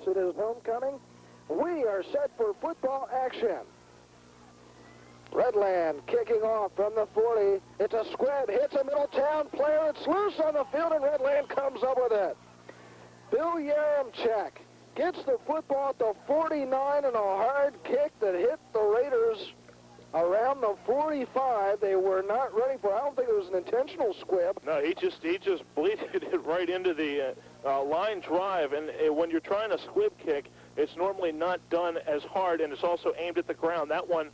It is homecoming. We are set for football action. Redland kicking off from the 40. It's a squib, hits a Middletown player. It's loose on the field, and Redland comes up with it. Bill Yaramchak gets the football at the 49 and a hard kick that hit the Raiders around the 45. They were not ready for it. I don't think it was an intentional squib. No, he just bleeded it right into the line drive. And when you're trying a squib kick, it's normally not done as hard, and it's also aimed at the ground. That one,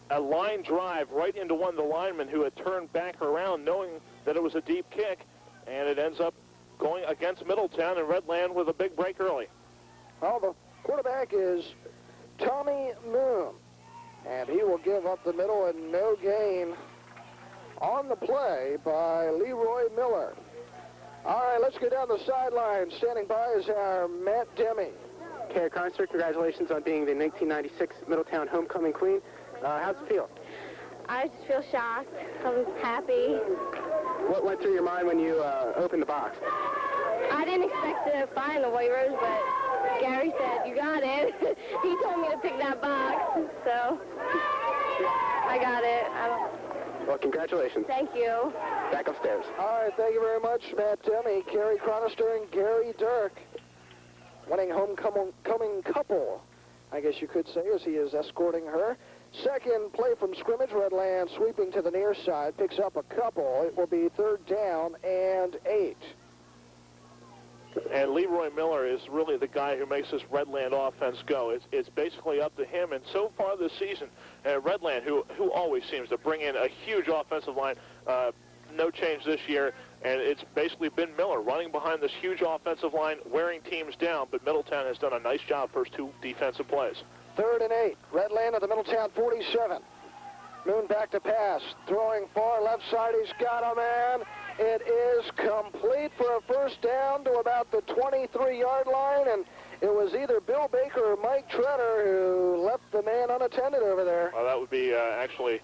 a line drive right into one of the linemen who had turned back around knowing that it was a deep kick, and it ends up going against Middletown, and Redland with a big break early. Well, the quarterback is Tommy Moon, and he will give up the middle and no gain on the play by Leroy Miller. All right, let's go down the sideline. Standing by is our Matt Demme. Okay, Carnster, congratulations on being the 1996 Middletown Homecoming Queen. How's it feel? I just feel shocked. I'm happy. What went through your mind when you opened the box? I didn't expect to find the waivers, but Gary said, you got it. He told me to pick that box, so I got it. Well, congratulations. Thank you. Back upstairs. All right, thank you very much, Matt Demme, Kerry Chronister, and Gary Dirk. Winning homecoming couple, I guess you could say, as he is escorting her. Second play from scrimmage, Redland sweeping to the near side, picks up a couple. It will be 3rd down and 8. And Leroy Miller is really the guy who makes this Redland offense go. It's basically up to him. And so far this season, Redland, who always seems to bring in a huge offensive line, no change this year. And it's basically been Miller running behind this huge offensive line, wearing teams down. But Middletown has done a nice job first 2 defensive plays. 3rd and 8. Redland at the Middletown 47. Moon back to pass. Throwing far left side. He's got a man. It is complete for a 1st down to about the 23-yard line. And it was either Bill Baker or Mike Treader who left the man unattended over there. Well, that would be actually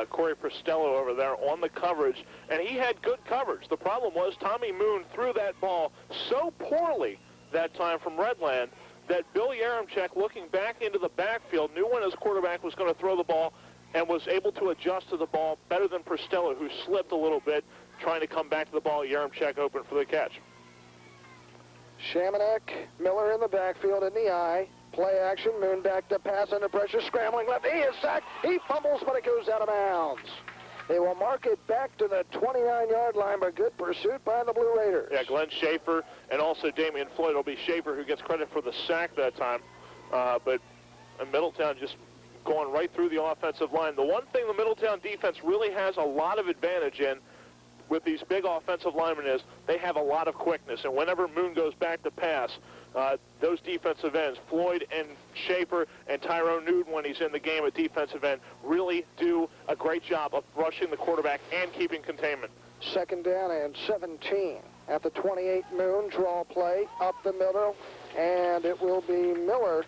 Corey Pristello over there on the coverage. And he had good coverage. The problem was Tommy Moon threw that ball so poorly that time from Redland that Bill Yaramchak, looking back into the backfield, knew when his quarterback was going to throw the ball and was able to adjust to the ball better than Pristello, who slipped a little bit trying to come back to the ball. Yaramchak open for the catch. Shamanek, Miller in the backfield in the eye. Play action, Moon back to pass under pressure, scrambling left. He is sacked. He fumbles, but it goes out of bounds. They will mark it back to the 29-yard line, but good pursuit by the Blue Raiders. Yeah, Glenn Schaefer and also Damian Floyd. It'll be Schaefer who gets credit for the sack that time. But Middletown just going right through the offensive line. The one thing the Middletown defense really has a lot of advantage in with these big offensive linemen is they have a lot of quickness. And whenever Moon goes back to pass, those defensive ends, Floyd and Schaefer and Tyrone Newton, when he's in the game at defensive end, really do a great job of rushing the quarterback and keeping containment. 2nd down and 17 at the 28. Moon draw play up the middle, and it will be Miller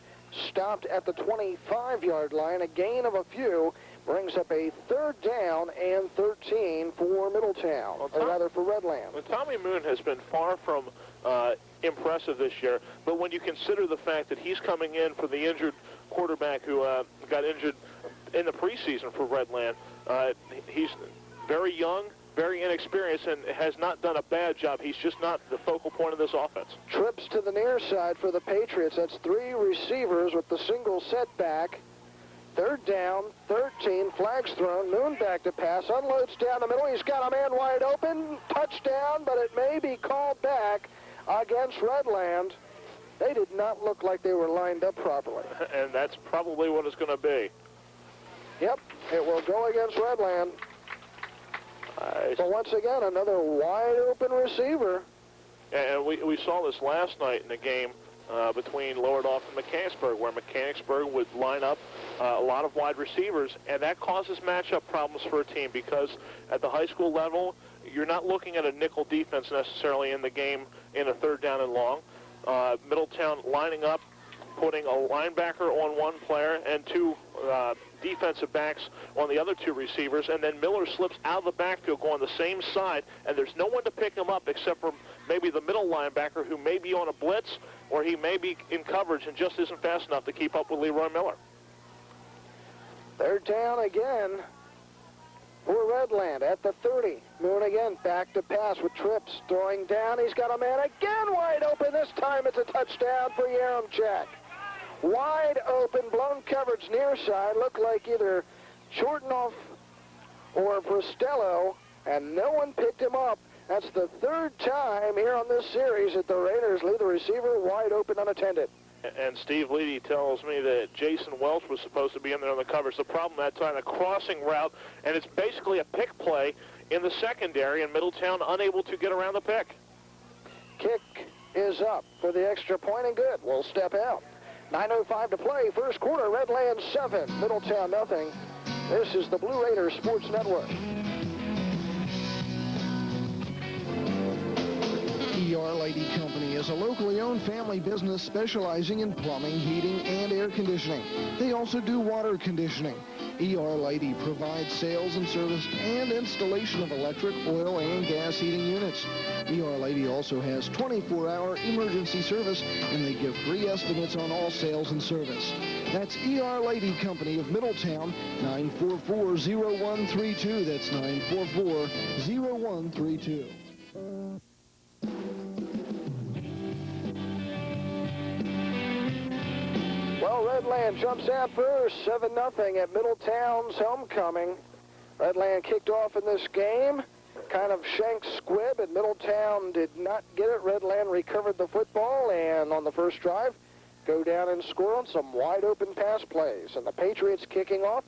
stopped at the 25-yard line. A gain of a few brings up a 3rd down and 13 for Middletown, or rather for Redland. Well, Tommy Moon has been far from impressive this year, but when you consider the fact that he's coming in for the injured quarterback who got injured in the preseason for Redland, he's very young, very inexperienced, and has not done a bad job. He's just not the focal point of this offense. Trips to the near side for the Patriots. That's 3 receivers with the single setback. 3rd down, 13, flags thrown. Moon back to pass, unloads down the middle. He's got a man wide open. Touchdown, but it may be called back against Redland. They did not look like they were lined up properly. And that's probably what it's going to be. Yep, it will go against Redland. But once again, another wide open receiver. And we saw this last night in the game between Lowerdorf and Mechanicsburg, where Mechanicsburg would line up a lot of wide receivers, and that causes matchup problems for a team because at the high school level, you're not looking at a nickel defense necessarily in the game in a 3rd down and long. Middletown lining up putting a linebacker on one player and two defensive backs on the other two receivers, and then Miller slips out of the backfield going the same side, and there's no one to pick him up except for maybe the middle linebacker who may be on a blitz or he may be in coverage and just isn't fast enough to keep up with Leroy Miller. They're down again for Redland at the 30. Moon again, back to pass with Trips. Throwing down, he's got a man again wide open. This time it's a touchdown for Yaremchuk. Wide open, blown coverage near side. Looked like either Chortnoff or Bristello, and no one picked him up. That's the third time here on this series that the Raiders leave the receiver wide open unattended. And Steve Leedy tells me that Jason Welch was supposed to be in there on the coverage. The problem that time, a crossing route, and it's basically a pick play in the secondary, and Middletown unable to get around the pick. Kick is up for the extra point and good. We'll step out. 9:05 to play. First quarter, Redland 7, Middletown nothing. This is the Blue Raiders Sports Network. ER Lady Company is a locally owned family business specializing in plumbing, heating, and air conditioning. They also do water conditioning. ER Lady provides sales and service and installation of electric, oil, and gas heating units. ER Lady also has 24-hour emergency service, and they give free estimates on all sales and service. That's ER Lady Company of Middletown, 944-0132. That's 944-0132. Well, Redland jumps out first, 7-0 at Middletown's homecoming. Redland kicked off in this game, kind of shanked squib, and Middletown did not get it. Redland recovered the football, and on the first drive, go down and score on some wide-open pass plays. And the Patriots kicking off.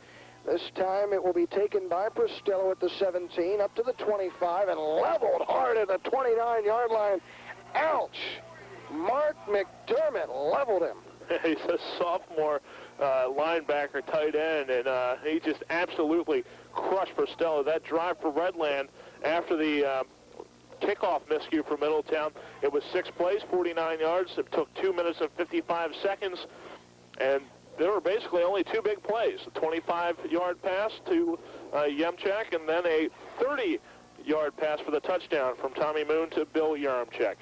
This time it will be taken by Bristello at the 17, up to the 25, and leveled hard at the 29-yard line. Ouch! Mark McDermott leveled him. He's a sophomore linebacker, tight end, and he just absolutely crushed Bristello. That drive for Redland after the kickoff miscue for Middletown, it was 6 plays, 49 yards. It took 2 minutes and 55 seconds, and there were basically only 2 big plays, a 25-yard pass to Yaremchuk, and then a 30-yard pass for the touchdown from Tommy Moon to Bill Yaremchuk.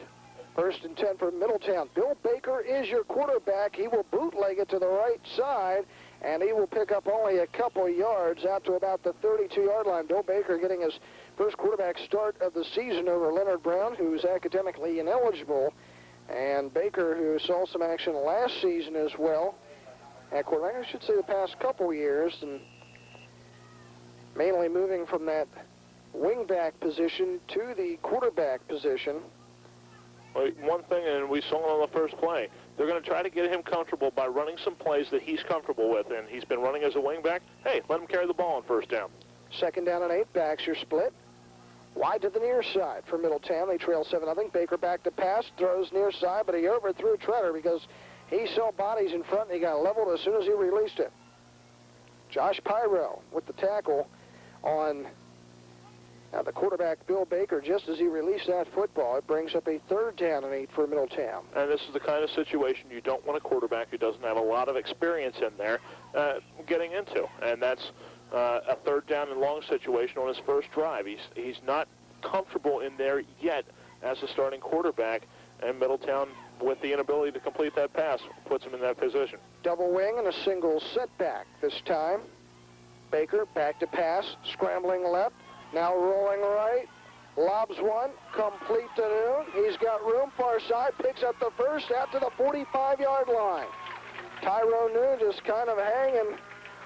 First and 10 for Middletown. Bill Baker is your quarterback. He will bootleg it to the right side, and he will pick up only a couple yards out to about the 32-yard line. Bill Baker getting his first quarterback start of the season over Leonard Brown, who's academically ineligible, and Baker, who saw some action last season as well at quarterback, I should say the past couple years, and mainly moving from that wingback position to the quarterback position. One thing, and we saw it on the first play, they're going to try to get him comfortable by running some plays that he's comfortable with, and he's been running as a wingback. Hey, let him carry the ball on first down. Second down and 8, backs your split. Wide to the near side for Middletown. They trail 7-0. Baker back to pass, throws near side, but he overthrew Treader because he saw bodies in front and he got leveled as soon as he released it. Josh Pyro with the tackle on the quarterback, Bill Baker, just as he released that football. It brings up a 3rd down and 8 for Middletown. And this is the kind of situation you don't want a quarterback who doesn't have a lot of experience in there getting into. And that's a 3rd down and long situation on his first drive. He's not comfortable in there yet as a starting quarterback, and Middletown, with the inability to complete that pass, puts him in that position. Double wing and a single setback this time. Baker back to pass, scrambling left. Now rolling right, lobs one, complete to Noon. He's got room, far side, picks up the first out to the 45-yard line. Tyrone Noon just kind of hanging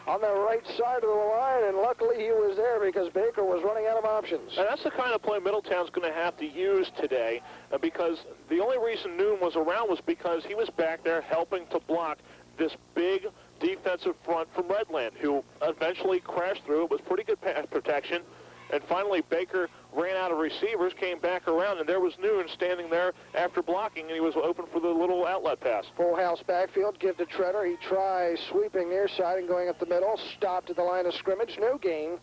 on the right side of the line, and luckily he was there because Baker was running out of options. And that's the kind of play Middletown's going to have to use today, because the only reason Noon was around was because he was back there helping to block this big defensive front from Redland, who eventually crashed through. It was pretty good pass protection. And finally, Baker ran out of receivers, came back around, and there was Noon standing there after blocking, and he was open for the little outlet pass. Full house backfield, give to Treader. He tries sweeping near side and going up the middle. Stopped at the line of scrimmage, no gain.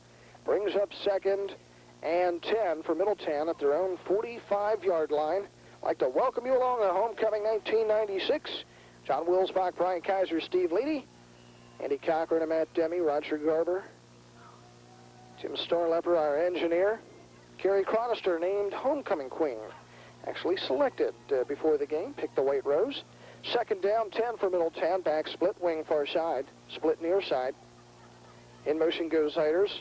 Brings up 2nd and 10 for Middletown at their own 45-yard line. I'd like to welcome you along the homecoming 1996 John Wilsbach, Brian Kaiser, Steve Leedy, Andy Cochran and Matt Demme, Roger Garber, Jim Starlepper, our engineer. Carrie Chronister named homecoming queen. Actually selected before the game, picked the white rose. Second down, 10 for Middletown. Back split, wing far side, split near side. In motion goes Zeiters.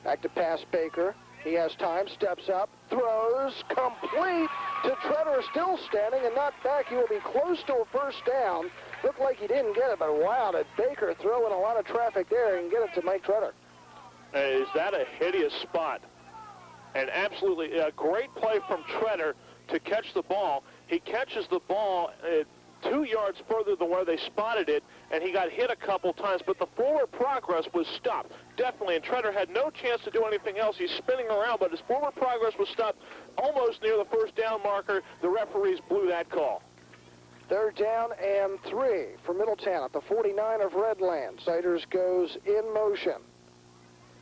Back to pass Baker. He has time, steps up, throws, complete to Treader, still standing and not back. He will be close to a first down. Looked like he didn't get it, but wow, did Baker throw in a lot of traffic there and get it to Mike Treader. Is that a hideous spot? And absolutely a great play from Treader to catch the ball. He catches the ball 2 yards further than where they spotted it, and he got hit a couple times, but the forward progress was stopped, definitely, and Treader had no chance to do anything else. He's spinning around, but his forward progress was stopped almost near the first down marker. The referees blew that call. Third down and 3 for Middletown at the 49 of Redland. Zeiters goes in motion.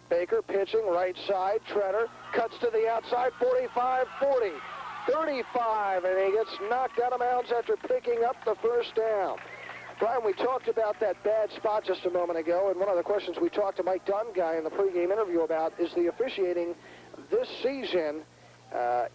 Baker pitching right side. Treader cuts to the outside, 45, 40, 35, and he gets knocked out of bounds after picking up the first down. Brian, we talked about that bad spot just a moment ago, and one of the questions we talked to Mike Dunn in the pregame interview about is the officiating this season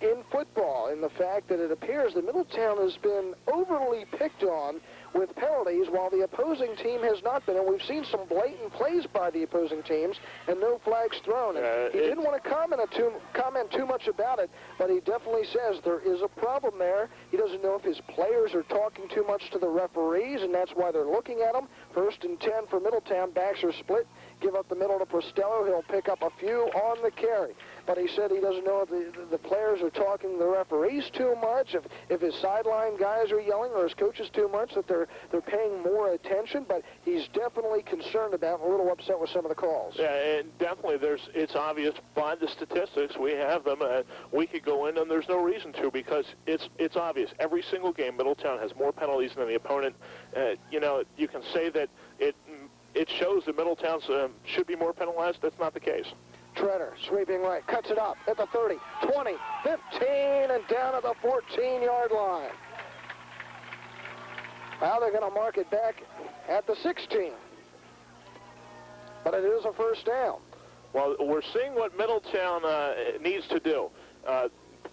in football, and the fact that it appears that Middletown has been overly picked on with penalties while the opposing team has not been, and we've seen some blatant plays by the opposing teams and no flags thrown. And he didn't want to comment too much about it, but he definitely says there is a problem there. He doesn't know if his players are talking too much to the referees, and that's why they're looking at him. First and 10 for Middletown. Backs are split. Give up the middle to Prostello. He'll pick up a few on the carry. But he said he doesn't know if the players are talking to the referees too much, if his sideline guys are yelling, or his coaches too much, that they're paying more attention. But he's definitely concerned about, a little upset with some of the calls. Yeah, and definitely it's obvious by the statistics. We have them. We could go in, and there's no reason to, because it's obvious. Every single game, Middletown has more penalties than the opponent. You can say that it shows that Middletown should be more penalized. That's not the case. Treader sweeping right, cuts it up at the 30, 20, 15, and down at the 14-yard line. Now they're going to mark it back at the 16. But it is a first down. Well, we're seeing what Middletown needs to do.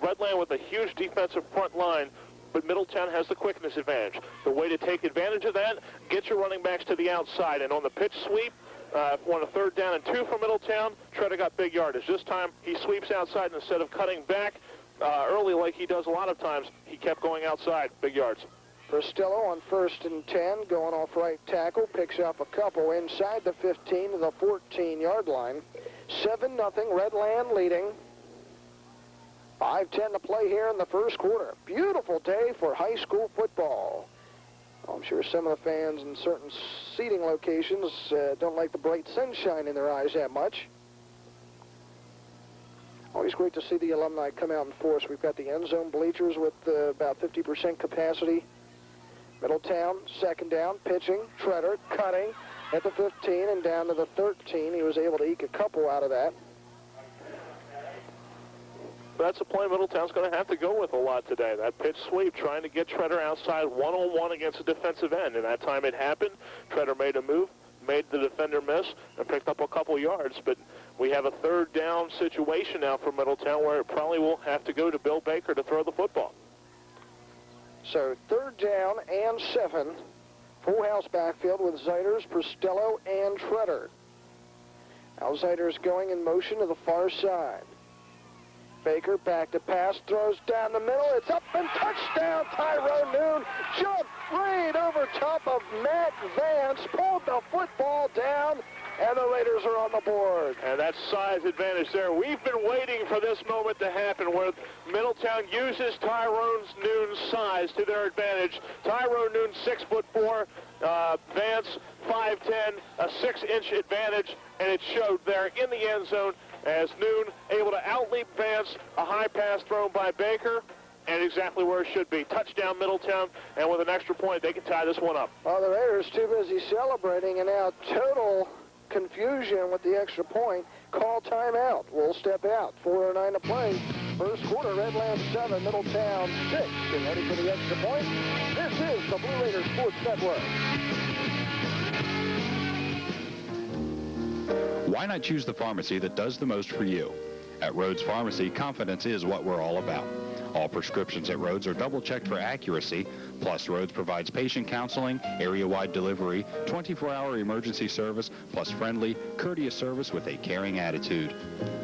Redland with a huge defensive front line, but Middletown has the quickness advantage. The way to take advantage of that, get your running backs to the outside. And on the pitch sweep, on a third down and 2 for Middletown, Treader got big yardage. This time he sweeps outside, and instead of cutting back early like he does a lot of times, he kept going outside, big yards. Prostello on first and 10, going off right tackle, picks up a couple inside the 15 to the 14-yard line. 7-0, Redland leading. 5:10 to play here in the first quarter. Beautiful day for high school football. I'm sure some of the fans in certain seating locations don't like the bright sunshine in their eyes that much. Always great to see the alumni come out in force. We've got the end zone bleachers with about 50% capacity. Middletown, second down, pitching, Treader, cutting at the 15 and down to the 13. He was able to eke a couple out of that. That's a play Middletown's going to have to go with a lot today. That pitch sweep, trying to get Treader outside one-on-one against a defensive end. And that time it happened. Treader made a move, made the defender miss, and picked up a couple yards. But we have a third down situation now for Middletown where it probably will have to go to Bill Baker to throw the football. So third down and 7. Full house backfield with Zeiters, Prostello, and Treader. Now Zeiters going in motion to the far side. Baker back to pass, throws down the middle. It's up and touchdown. Tyrone Noon jumped right over top of Matt Vance, pulled the football down, and the Raiders are on the board. And that size advantage there. We've been waiting for this moment to happen where Middletown uses Tyrone Noon's size to their advantage. Tyrone Noon, 6'4", Vance, 5'10", a 6-inch advantage, and it showed there in the end zone as Noon able to outleap Vance, a high pass thrown by Baker, and exactly where it should be. Touchdown Middletown, and with an extra point, they can tie this one up. Well, the Raiders too busy celebrating, and now total confusion with the extra point, call timeout. We'll step out. 4:09 to play. First quarter, Redlands 7, Middletown 6. Get ready for the extra point. This is the Blue Raiders Sports Network. Why not choose the pharmacy that does the most for you? At Rhodes Pharmacy, confidence is what we're all about. All prescriptions at Rhodes are double-checked for accuracy, plus Rhodes provides patient counseling, area-wide delivery, 24-hour emergency service, plus friendly, courteous service with a caring attitude.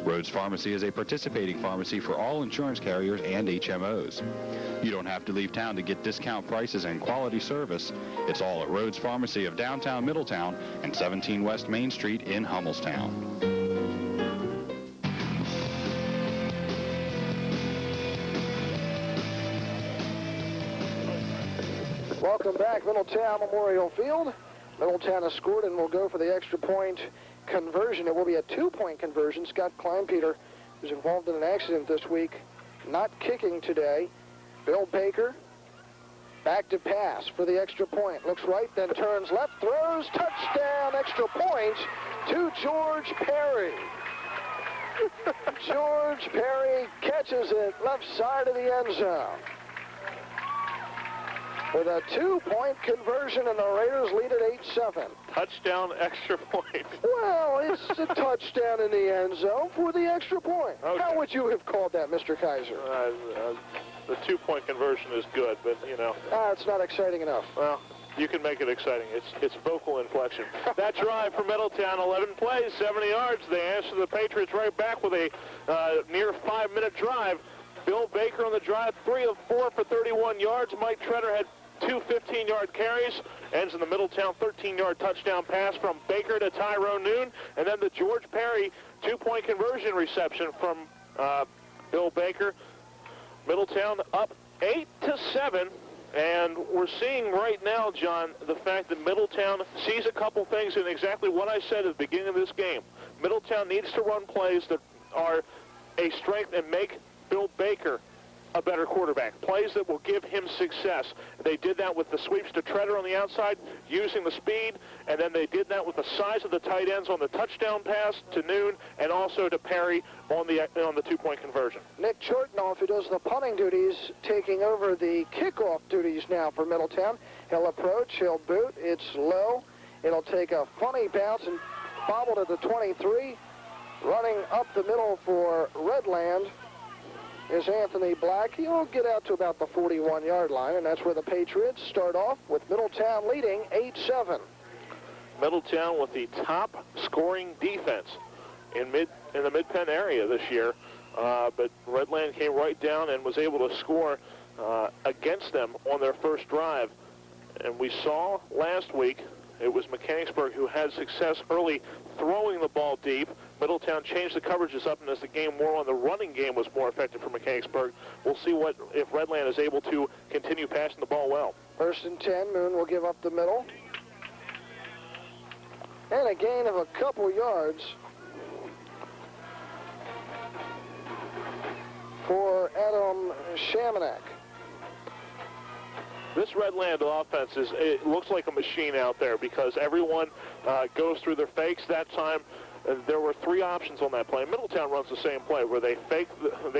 Rhodes Pharmacy is a participating pharmacy for all insurance carriers and HMOs. You don't have to leave town to get discount prices and quality service. It's all at Rhodes Pharmacy of downtown Middletown and 17 West Main Street in Hummelstown. Welcome back, Middletown Memorial Field. Middletown has scored and will go for the extra point conversion. It will be a 2-point conversion. Scott Kleinpeter, who's involved in an accident this week, not kicking today. Bill Baker, back to pass for the extra point. Looks right, then turns left, throws, touchdown, extra point to George Perry. George Perry catches it left side of the end zone. With a 2-point conversion, and the Raiders lead at 8-7. Touchdown, extra point. Well, it's a touchdown in the end zone for the extra point. Okay. How would you have called that, Mr. Kaiser? The 2-point conversion is good, but, you know. It's not exciting enough. Well, you can make it exciting. It's vocal inflection. That drive for Middletown, 11 plays, 70 yards. They answer the Patriots right back with a near 5-minute drive. Bill Baker on the drive, 3 of 4 for 31 yards. Mike Treader had 2 15-yard carries, ends in the Middletown 13-yard touchdown pass from Baker to Tyrone Noon, and then the George Perry 2-point conversion reception from Bill Baker. Middletown up 8-7, and we're seeing right now, John, the fact that Middletown sees a couple things in exactly what I said at the beginning of this game. Middletown needs to run plays that are a strength and make Bill Baker a better quarterback, plays that will give him success. They did that with the sweeps to Treader on the outside, using the speed, and then they did that with the size of the tight ends on the touchdown pass to Noon, and also to Perry on the 2-point conversion. Nick Chortnoff, who does the punting duties, taking over the kickoff duties now for Middletown. He'll approach, he'll boot, it's low. It'll take a funny bounce and bobbled at the 23. Running up the middle for Redland is Anthony Black. He'll get out to about the 41-yard line, and that's where the Patriots start off with Middletown leading 8-7. Middletown with the top scoring defense in the Mid-Penn area this year, but Redland came right down and was able to score against them on their first drive. And we saw last week it was Mechanicsburg who had success early throwing the ball deep. Middletown changed the coverages up, and as the game wore on, the running game was more effective for Mechanicsburg. We'll see if Redland is able to continue passing the ball well. First and 10, Moon will give up the middle. And a gain of a couple yards for Adam Shamanek. This Redland offense it looks like a machine out there because everyone goes through their fakes. That time, there were 3 options on that play. Middletown runs the same play where they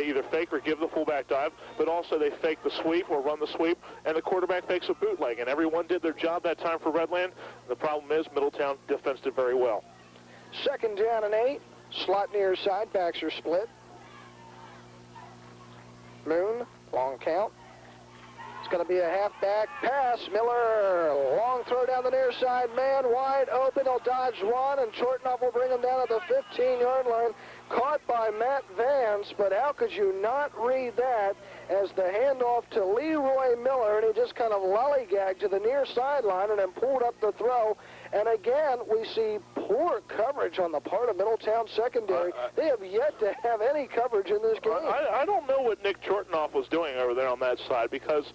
either fake or give the fullback dive, but also they fake the sweep or run the sweep, and the quarterback fakes a bootleg. And everyone did their job that time for Redland. The problem is Middletown defense did very well. Second down and 8. Slot near side. Backs are split. Moon, long count. It's going to be a halfback pass. Miller, long throw down the near side. Man wide open. He'll dodge one, and Chortnoff will bring him down at the 15-yard line. Caught by Matt Vance, but how could you not read that as the handoff to Leroy Miller, and he just kind of lollygagged to the near sideline and then pulled up the throw. And again, we see poor coverage on the part of Middletown secondary. They have yet to have any coverage in this game. I don't know what Nick Chortnoff was doing over there on that side because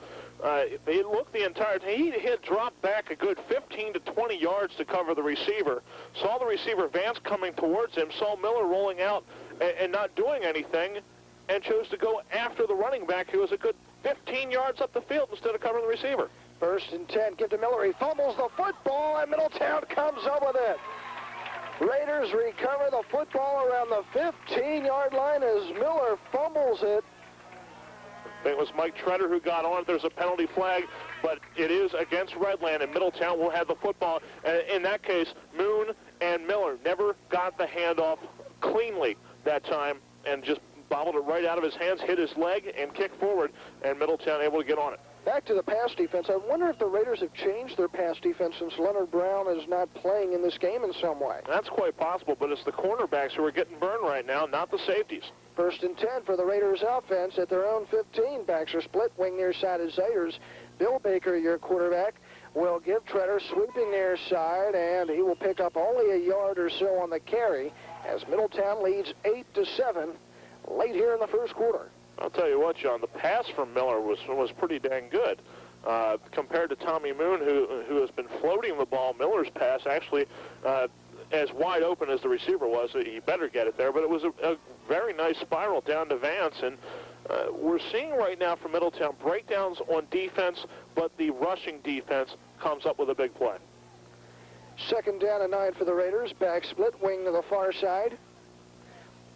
he looked the entire time. He had dropped back a good 15 to 20 yards to cover the receiver. Saw the receiver Vance coming towards him, saw Miller rolling out and not doing anything, and chose to go after the running back who was a good 15 yards up the field instead of covering the receiver. First and 10, give to Miller. He fumbles the football, and Middletown comes up with it. Raiders recover the football around the 15-yard line as Miller fumbles it. It was Mike Treader who got on. There's a penalty flag, but it is against Redland, and Middletown will have the football. And in that case, Moon and Miller never got the handoff cleanly that time and just bobbled it right out of his hands, hit his leg, and kicked forward, and Middletown able to get on it. Back to the pass defense. I wonder if the Raiders have changed their pass defense since Leonard Brown is not playing in this game in some way. That's quite possible, but it's the cornerbacks who are getting burned right now, not the safeties. 1st and 10 for the Raiders offense at their own 15. Backs are split. Wing near side is Zayers. Bill Baker, your quarterback, will give Treader sweeping near side, and he will pick up only a yard or so on the carry as Middletown leads 8-7 late here in the first quarter. I'll tell you what, John, the pass from Miller was pretty dang good. Compared to Tommy Moon, who has been floating the ball, Miller's pass actually, as wide open as the receiver was, he better get it there, but it was a very nice spiral down to Vance, and we're seeing right now from Middletown breakdowns on defense, but the rushing defense comes up with a big play. 2nd down and 9 for the Raiders. Back split, wing to the far side.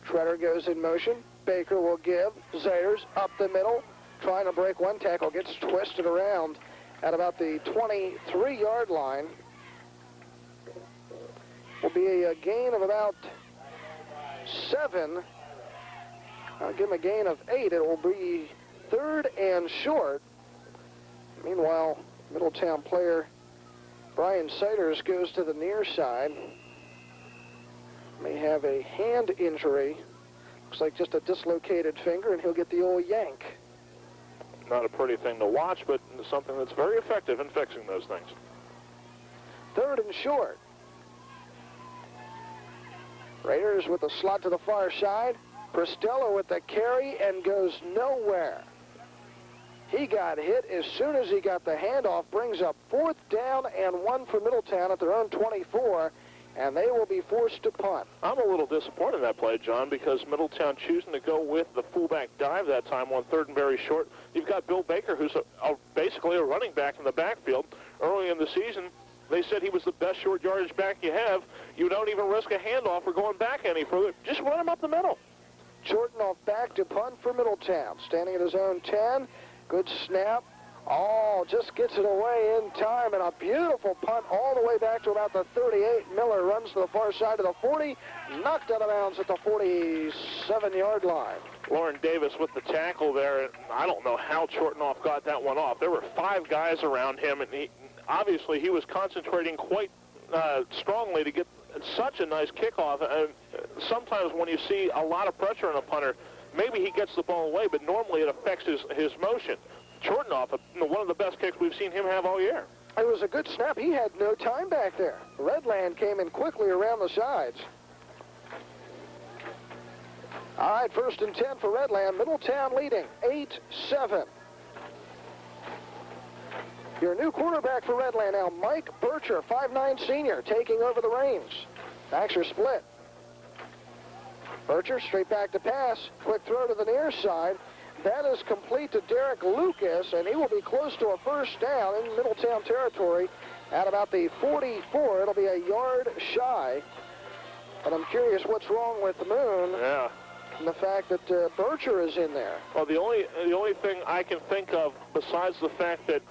Treader goes in motion. Baker will give. Zayers up the middle, trying to break one tackle, gets twisted around at about the 23-yard line. Will be a gain of about 7. I'll give him a gain of 8. It will be 3rd and short. Meanwhile, Middletown player Brian Siders goes to the near side. May have a hand injury. Looks like just a dislocated finger, and he'll get the old yank. Not a pretty thing to watch, but something that's very effective in fixing those things. 3rd and short. Raiders with a slot to the far side. Pristello with the carry and goes nowhere. He got hit as soon as he got the handoff, brings up 4th down and 1 for Middletown at their own 24, and they will be forced to punt. I'm a little disappointed in that play, John, because Middletown choosing to go with the fullback dive that time on 3rd and very short. You've got Bill Baker, who's basically a running back in the backfield. Early in the season, they said he was the best short yardage back you have. You don't even risk a handoff or going back any further. Just run him up the middle. Jordan back to punt for Middletown. Standing at his own 10. Good snap. Oh, just gets it away in time, and a beautiful punt all the way back to about the 38. Miller runs to the far side of the 40, knocked out of bounds at the 47-yard line. Lauren Davis with the tackle there. I don't know how Chortenoff got that one off. There were 5 guys around him, and obviously he was concentrating quite strongly to get such a nice kickoff. Sometimes when you see a lot of pressure on a punter, maybe he gets the ball away, but normally it affects his motion. Chortenoff, one of the best kicks we've seen him have all year. It was a good snap. He had no time back there. Redland came in quickly around the sides. All right, 1st and 10 for Redland. Middletown leading 8-7. Your new quarterback for Redland now, Mike Bircher, 5'9" senior, taking over the reins. Backs are split. Bircher straight back to pass. Quick throw to the near side. That is complete to Derek Lucas, and he will be close to a 1st down in Middletown territory at about the 44. It'll be a yard shy. But I'm curious what's wrong with Moon. Yeah. And the fact that Bircher is in there. Well, the only thing I can think of besides the fact that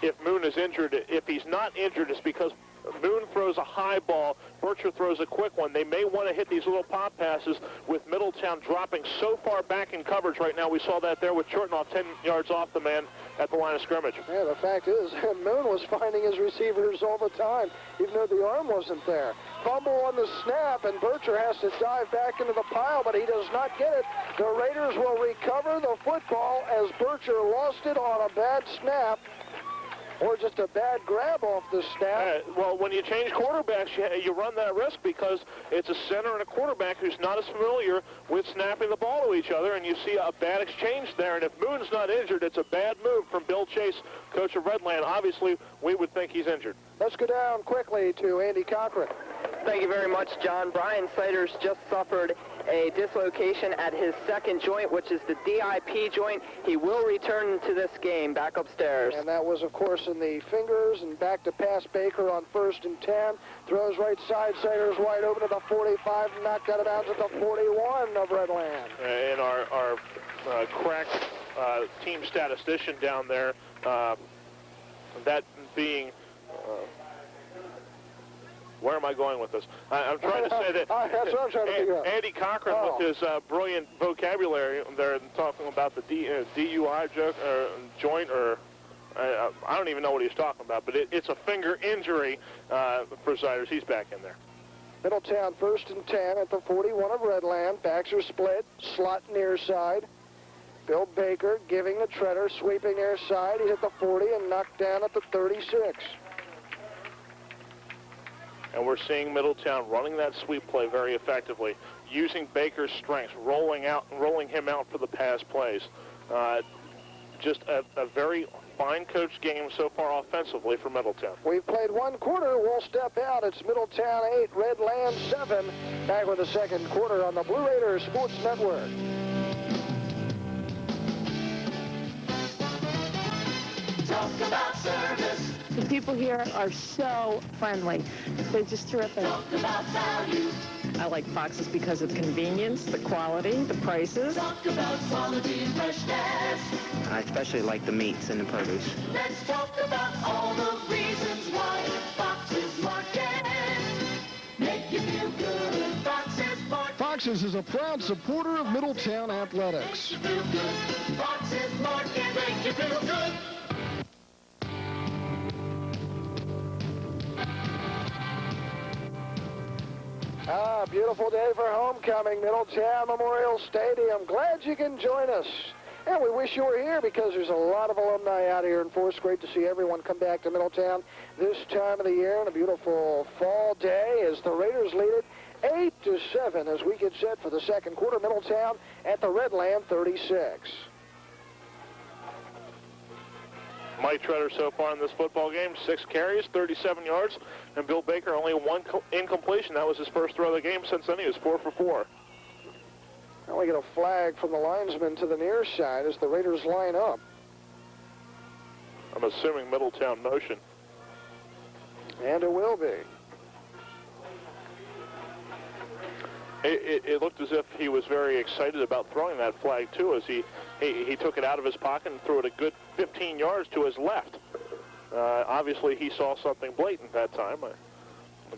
if Moon is injured, if he's not injured, it's because Moon throws a high ball, Bircher throws a quick one. They may want to hit these little pop passes with Middletown dropping so far back in coverage right now. We saw that there with Chortenoff 10 yards off the man at the line of scrimmage. Yeah, the fact is, Moon was finding his receivers all the time, even though the arm wasn't there. Fumble on the snap, and Bircher has to dive back into the pile, but he does not get it. The Raiders will recover the football as Bircher lost it on a bad snap. Or just a bad grab off the snap. Well, when you change quarterbacks, you run that risk because it's a center and a quarterback who's not as familiar with snapping the ball to each other, and you see a bad exchange there. And if Moon's not injured, it's a bad move from Bill Chase, coach of Redland. Obviously, we would think he's injured. Let's go down quickly to Andy Cochran. Thank you very much, John. Brian Siders just suffered a dislocation at his second joint, which is the DIP joint. He will return to this game back upstairs. And that was, of course, in the fingers, and back to pass Baker on 1st and 10. Throws right side, Sayers wide open at the 45, knocked out of bounds at the 41 of Redland. And our crack team statistician down there, that being... where am I going with this? I'm trying to say that that's what I'm trying to figure out. Andy Cochran, with his brilliant vocabulary, they're talking about the DUI joint, or I don't even know what he's talking about, but it's a finger injury for Ziders. He's back in there. Middletown 1st and 10 at the 41 of Redland. Backs are split, slot near side. Bill Baker giving the treader, sweeping near side. He's at the 40 and knocked down at the 36. And we're seeing Middletown running that sweep play very effectively, using Baker's strengths, rolling him out for the pass plays. Just a very fine coached game so far offensively for Middletown. We've played one quarter. We'll step out. It's Middletown 8, Redland 7. Back with the second quarter on the Blue Raiders Sports Network. Talk about service. The people here are so friendly. They're just terrific. Talk about value. I like Fox's because of convenience, the quality, the prices. Talk about quality and freshness. I especially like the meats and the produce. Let's talk about all the reasons why Fox's Market make you feel good. Fox's Market. Fox's is a proud supporter of Middletown athletics. Make you feel good. Fox's Market make you feel good. Beautiful day for homecoming, Middletown Memorial Stadium. Glad you can join us. And we wish you were here because there's a lot of alumni out here in Forest. Great to see everyone come back to Middletown this time of the year on a beautiful fall day as the Raiders lead it 8-7 as we get set for the second quarter. Middletown at the Redland 36. Mike Treader so far in this football game, 6 carries, 37 yards, and Bill Baker only 1 incompletion. That was his first throw of the game. Since then, he was 4 for 4. Now we get a flag from the linesman to the near side as the Raiders line up. I'm assuming Middletown motion. And it will be. It looked as if he was very excited about throwing that flag, too, as he took it out of his pocket and threw it a good 15 yards to his left. Obviously, he saw something blatant that time.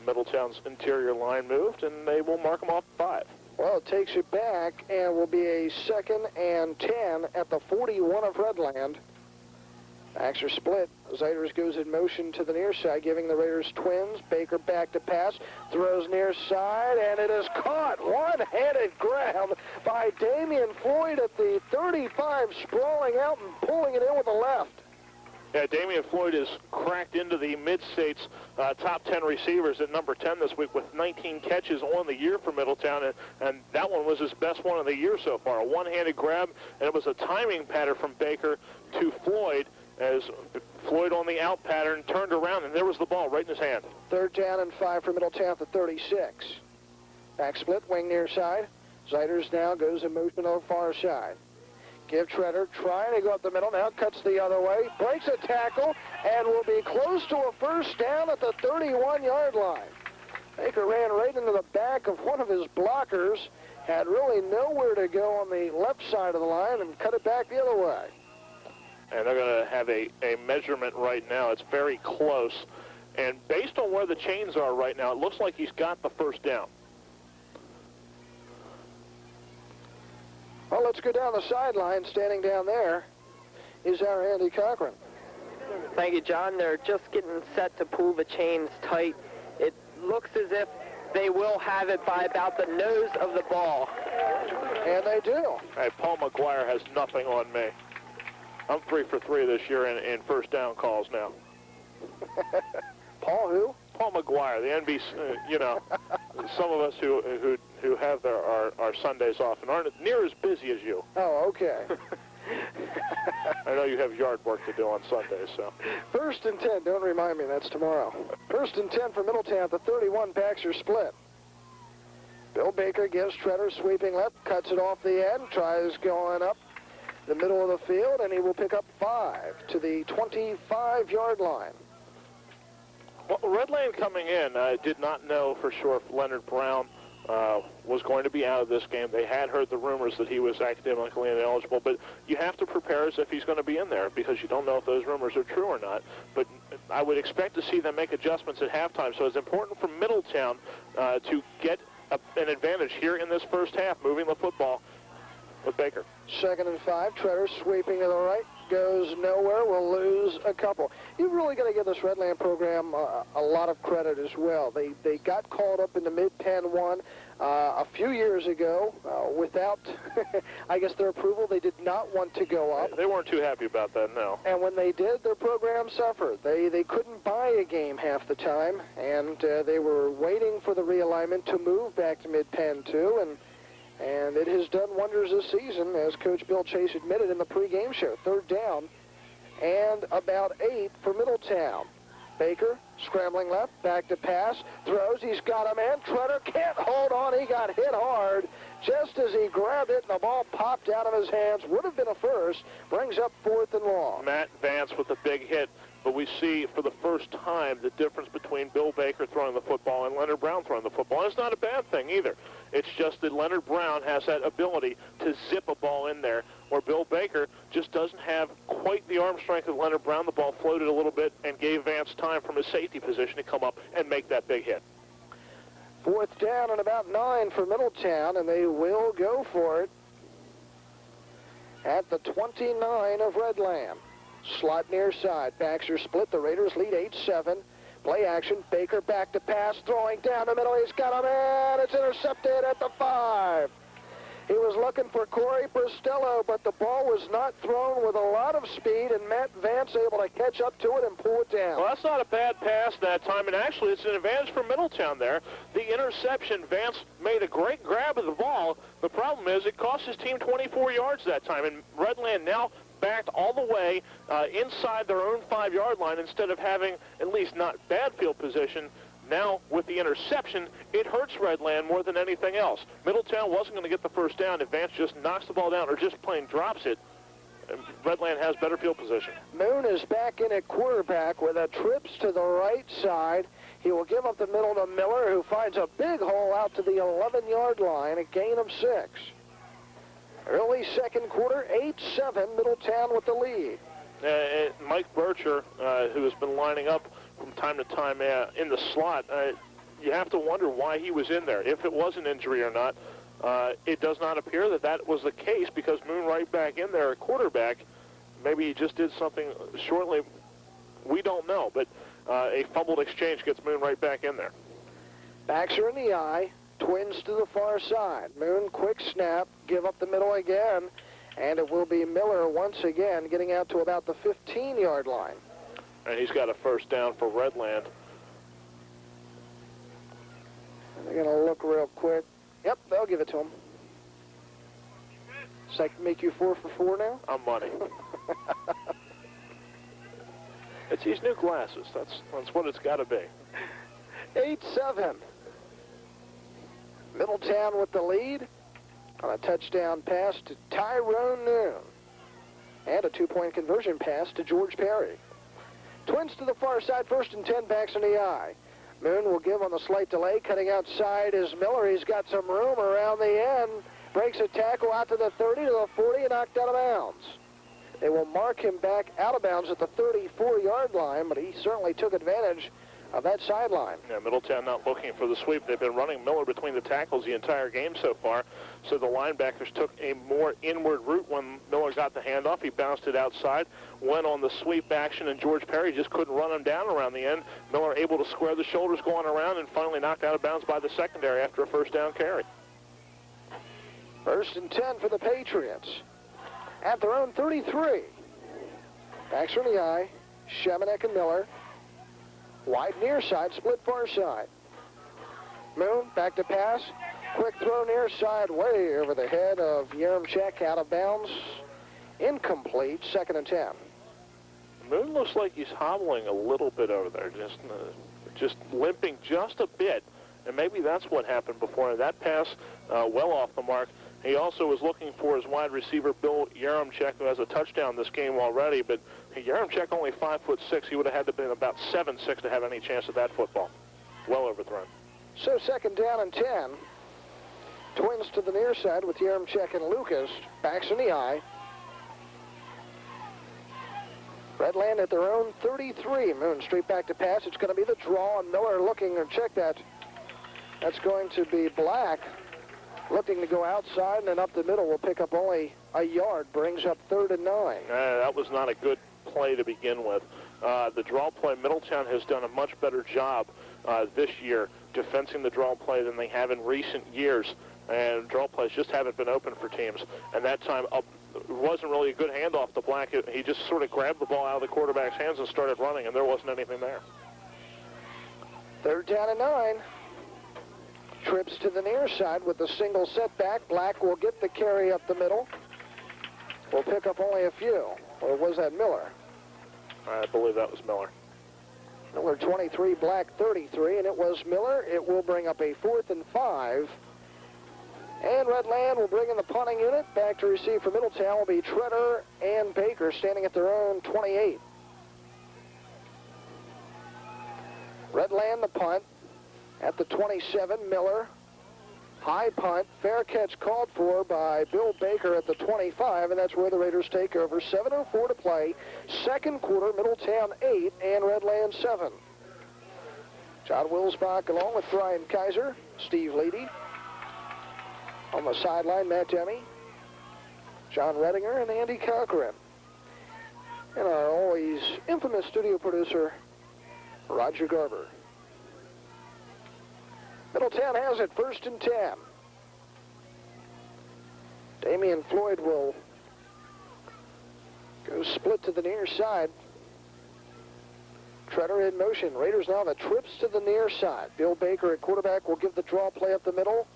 Middletown's interior line moved, and they will mark him off 5. Well, it takes it back and will be a 2nd and 10 at the 41 of Redland. Backs are split. Ziders goes in motion to the near side, giving the Raiders twins. Baker back to pass, throws near side, and it is caught. One-handed grab by Damian Floyd at the 35, sprawling out and pulling it in with the left. Yeah, Damian Floyd has cracked into the Mid-State's top 10 receivers at number 10 this week with 19 catches on the year for Middletown, and that one was his best one of the year so far. A one-handed grab, and it was a timing pattern from Baker to Floyd, as Floyd on the out pattern turned around, and there was the ball right in his hand. 3rd down and 5 for Middletown at the 36. Back split, wing near side. Ziders now goes in motion on the far side. Give Treader, trying to go up the middle, now cuts the other way, breaks a tackle, and will be close to a first down at the 31-yard line. Baker ran right into the back of one of his blockers, had really nowhere to go on the left side of the line, and cut it back the other way. And they're going to have a measurement right now. It's very close. And based on where the chains are right now, it looks like he's got the first down. Well, let's go down the sideline. Standing down there is our Andy Cochran. Thank you, John. They're just getting set to pull the chains tight. It looks as if they will have it by about the nose of the ball. And they do. Hey, Paul McGuire has nothing on me. I'm 3 for 3 this year in first down calls now. Paul who? Paul McGuire, the NBC, some of us who have our Sundays off and aren't near as busy as you. Oh, okay. I know you have yard work to do on Sundays, so. 1st and 10, don't remind me, that's tomorrow. 1st and 10 for Middletown at the 31, backs are split. Bill Baker gives Treader sweeping left, cuts it off the end, tries going up the middle of the field, and he will pick up 5 to the 25-yard line. Well, Redland coming in did not know for sure if Leonard Brown was going to be out of this game. They had heard the rumors that he was academically ineligible, but you have to prepare as if he's going to be in there because you don't know if those rumors are true or not. But I would expect to see them make adjustments at halftime, so it's important for Middletown to get an advantage here in this first half, moving the football with Baker. 2nd and 5, Treader sweeping to the right, goes nowhere, will lose a couple. You've really got to give this Redland program a lot of credit as well. They got called up in the Mid-Penn 1 a few years ago without, I guess, their approval. They did not want to go up. They weren't too happy about that, no. And when they did, their program suffered. They couldn't buy a game half the time, and they were waiting for the realignment to move back to Mid-Penn 2, and it has done wonders this season, as Coach Bill Chase admitted in the pregame show. 3rd down and about 8 for Middletown. Baker scrambling left, back to pass, throws, he's got a man. Treader can't hold on, he got hit hard just as he grabbed it, and the ball popped out of his hands. Would have been a first, brings up 4th and long. Matt Vance with a big hit, but we see for the first time the difference between Bill Baker throwing the football and Leonard Brown throwing the football. And it's not a bad thing either. It's just that Leonard Brown has that ability to zip a ball in there, where Bill Baker just doesn't have quite the arm strength of Leonard Brown. The ball floated a little bit and gave Vance time from his safety position to come up and make that big hit. 4th down and about 9 for Middletown, and they will go for it at the 29 of Redland. Slot near side. Baxter split. The Raiders lead 8-7. Play action. Baker back to pass. Throwing down the middle. He's got a man. It's intercepted at the 5. He was looking for Corey Bristello, but the ball was not thrown with a lot of speed, and Matt Vance able to catch up to it and pull it down. Well, that's not a bad pass that time, and actually it's an advantage for Middletown there. The interception, Vance made a great grab of the ball. The problem is it cost his team 24 yards that time, and Redland now backed all the way inside their own 5-yard line instead of having at least not bad field position. Now, with the interception, it hurts Redland more than anything else. Middletown wasn't going to get the first down if Vance just knocks the ball down or just plain drops it. And Redland has better field position. Moon is back in at quarterback with a trips to the right side. He will give up the middle to Miller, who finds a big hole out to the 11-yard line, a gain of 6. Early second quarter, 8-7, Middletown with the lead. Mike Bircher, who has been lining up from time to time in the slot, you have to wonder why he was in there. If it was an injury or not, it does not appear that that was the case because Moon right back in there at quarterback. Maybe he just did something shortly. We don't know, but a fumbled exchange gets Moon right back in there. Baxter in the eye, twins to the far side. Moon, quick snap, give up the middle again, and it will be Miller once again getting out to about the 15-yard line. And he's got a first down for Redland. They're going to look real quick. Yep, they'll give it to him. Does that make you 4 for 4 now? I'm money. It's these new glasses. That's what it's got to be. 8-7. Middletown with the lead on a touchdown pass to Tyrone Noon. And a 2-point conversion pass to George Perry. Twins to the far side, 1st and 10, backs in the eye. Moon will give on the slight delay. Cutting outside is Miller. He's got some room around the end. Breaks a tackle out to the 30, to the 40, and knocked out of bounds. They will mark him back out of bounds at the 34-yard line, but he certainly took advantage of that sideline. Yeah, Middletown not looking for the sweep. They've been running Miller between the tackles the entire game so far, so the linebackers took a more inward route when Miller got the handoff. He bounced it outside, went on the sweep action, and George Perry just couldn't run him down around the end. Miller able to square the shoulders going around and finally knocked out of bounds by the secondary after a first down carry. 1st and 10 for the Patriots. At their own 33. Baxter in the eye, Shemanek and Miller. Wide near side, split far side. Moon, back to pass. Quick throw near side, way over the head of Yaremchuk, out of bounds. Incomplete, 2nd and 10. Moon looks like he's hobbling a little bit over there, just limping just a bit. and maybe that's what happened before. That pass well off the mark. He also was looking for his wide receiver, Bill Yaremchuk, who has a touchdown this game already, but Yaremchuk only 5'6". He would have had to been about 7'6" to have any chance at that football. Well overthrown. So second down and 10. Twins to the near side with Yaremchuk and Lucas. Backs in the eye. Redland at their own 33. Moon straight back to pass. It's going to be the draw, and Miller looking, or check that. That's going to be Black. Looking to go outside, and then up the middle will pick up only a yard. Brings up 3rd and 9. That was not a good play to begin with. The draw play, Middletown has done a much better job this year defending the draw play than they have in recent years. And draw plays just haven't been open for teams. And that time, it wasn't really a good handoff to Black. He just sort of grabbed the ball out of the quarterback's hands and started running, and there wasn't anything there. 3rd down and 9. Trips to the near side with a single setback. Black will get the carry up the middle. Will pick up only a few. Or was that Miller? I believe that was Miller. Miller 23, Black 33, and it was Miller. It will bring up a 4th and 5. And Redland will bring in the punting unit. Back to receive for Middletown will be Treader and Baker standing at their own 28. Redland the punt. At the 27, Miller. High punt. Fair catch called for by Bill Baker at the 25, and that's where the Raiders take over. 7:04 to play. Second quarter, Middletown 8 and Redland 7. John Wilsbach along with Brian Kaiser, Steve Leedy. On the sideline, Matt Demme, John Redinger, and Andy Cochran. And our always infamous studio producer, Roger Garber. Middletown has it 1st and 10. Damian Floyd will go split to the near side. Treader in motion. Raiders now the trips to the near side. Bill Baker at quarterback will give the draw play up the middle.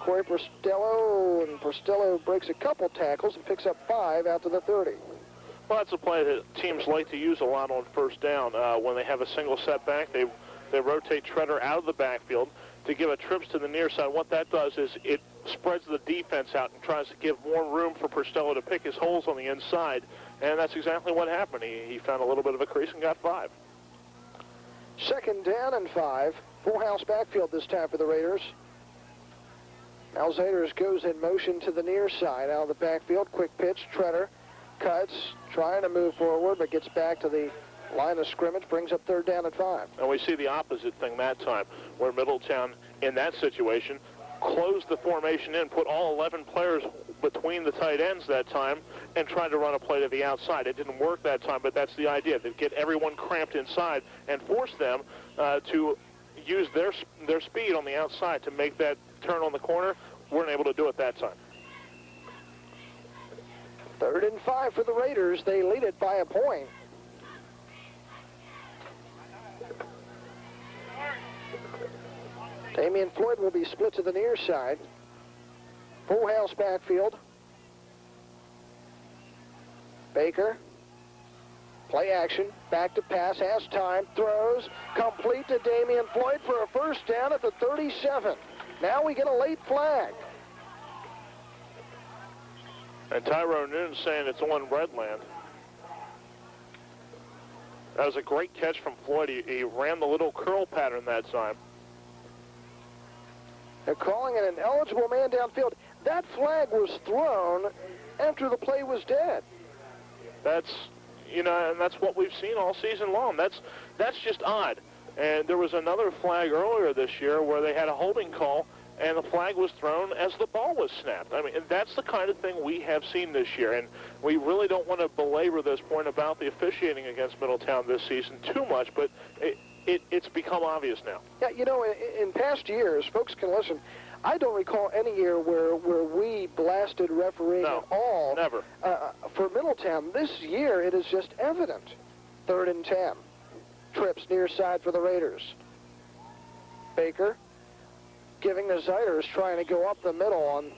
Corey Porcello, and Porcello breaks a couple tackles and picks up 5 out to the 30. Well, that's a play that teams like to use a lot on 1st down. When they have a single setback, they rotate Treader out of the backfield to give a trips to the near side. What that does is it spreads the defense out and tries to give more room for Porcello to pick his holes on the inside, and that's exactly what happened. He found a little bit of a crease and got 5. 2nd down and 5. Full house backfield this time for the Raiders. Now Zaders goes in motion to the near side out of the backfield. Quick pitch. Treader cuts, trying to move forward, but gets back to the line of scrimmage, brings up 3rd down and 5. And we see the opposite thing that time, where Middletown, in that situation, closed the formation in, put all 11 players between the tight ends that time, and tried to run a play to the outside. It didn't work that time, but that's the idea. They get everyone cramped inside and force them to use their speed on the outside to make that turn on the corner. Weren't able to do it that time. 3rd and 5 for the Raiders. They lead it by a point. Damian Floyd will be split to the near side. Full house backfield. Baker. Play action. Back to pass. Has time. Throws. Complete to Damian Floyd for a 1st down at the 37. Now we get a late flag. And Tyrone Noon saying it's on Redland. That was a great catch from Floyd. He ran the little curl pattern that time. They're calling it an eligible man downfield. That flag was thrown after the play was dead. That's, and that's what we've seen all season long. That's just odd. And there was another flag earlier this year where they had a holding call, and the flag was thrown as the ball was snapped. I mean, that's the kind of thing we have seen this year, and we really don't want to belabor this point about the officiating against Middletown this season too much, but it's become obvious now. Yeah, in past years, folks can listen, I don't recall any year where we blasted refereeing at all. Never. For Middletown, this year it is just evident. 3rd and 10. Trips near side for the Raiders. Baker giving the Ziders, trying to go up the middle on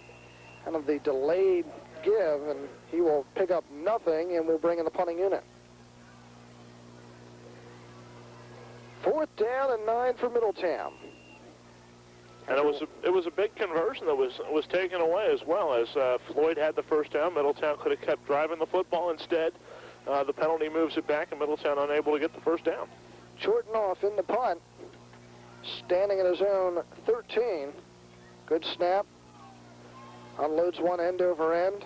kind of the delayed give, and he will pick up nothing, and we'll bring in the punting unit. 4th down and 9 for Middletown. And it was a big conversion that was taken away as well, as Floyd had the first down. Middletown could have kept driving the football. Instead, the penalty moves it back, and Middletown unable to get the first down. Chortenoff in the punt, standing at his own 13. Good snap. Unloads one end over end.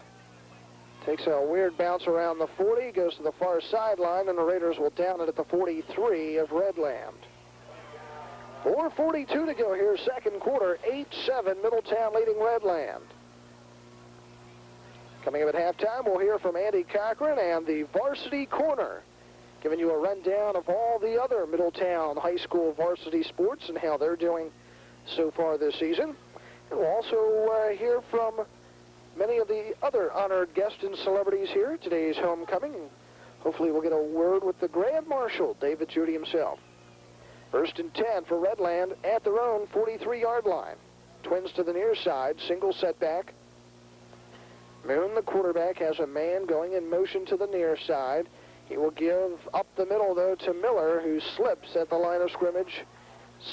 Takes a weird bounce around the 40, goes to the far sideline, and the Raiders will down it at the 43 of Redland. 4:42 to go here, second quarter, 8-7, Middletown leading Redland. Coming up at halftime, we'll hear from Andy Cochran and the Varsity Corner, giving you a rundown of all the other Middletown high school varsity sports and how they're doing so far this season. And we'll also hear from many of the other honored guests and celebrities here at today's homecoming. Hopefully we'll get a word with the Grand Marshal, David Judy himself. First and 10 for Redland at their own 43-yard line. Twins to the near side, single setback. Moon, the quarterback, has a man going in motion to the near side. He will give up the middle, though, to Miller, who slips at the line of scrimmage.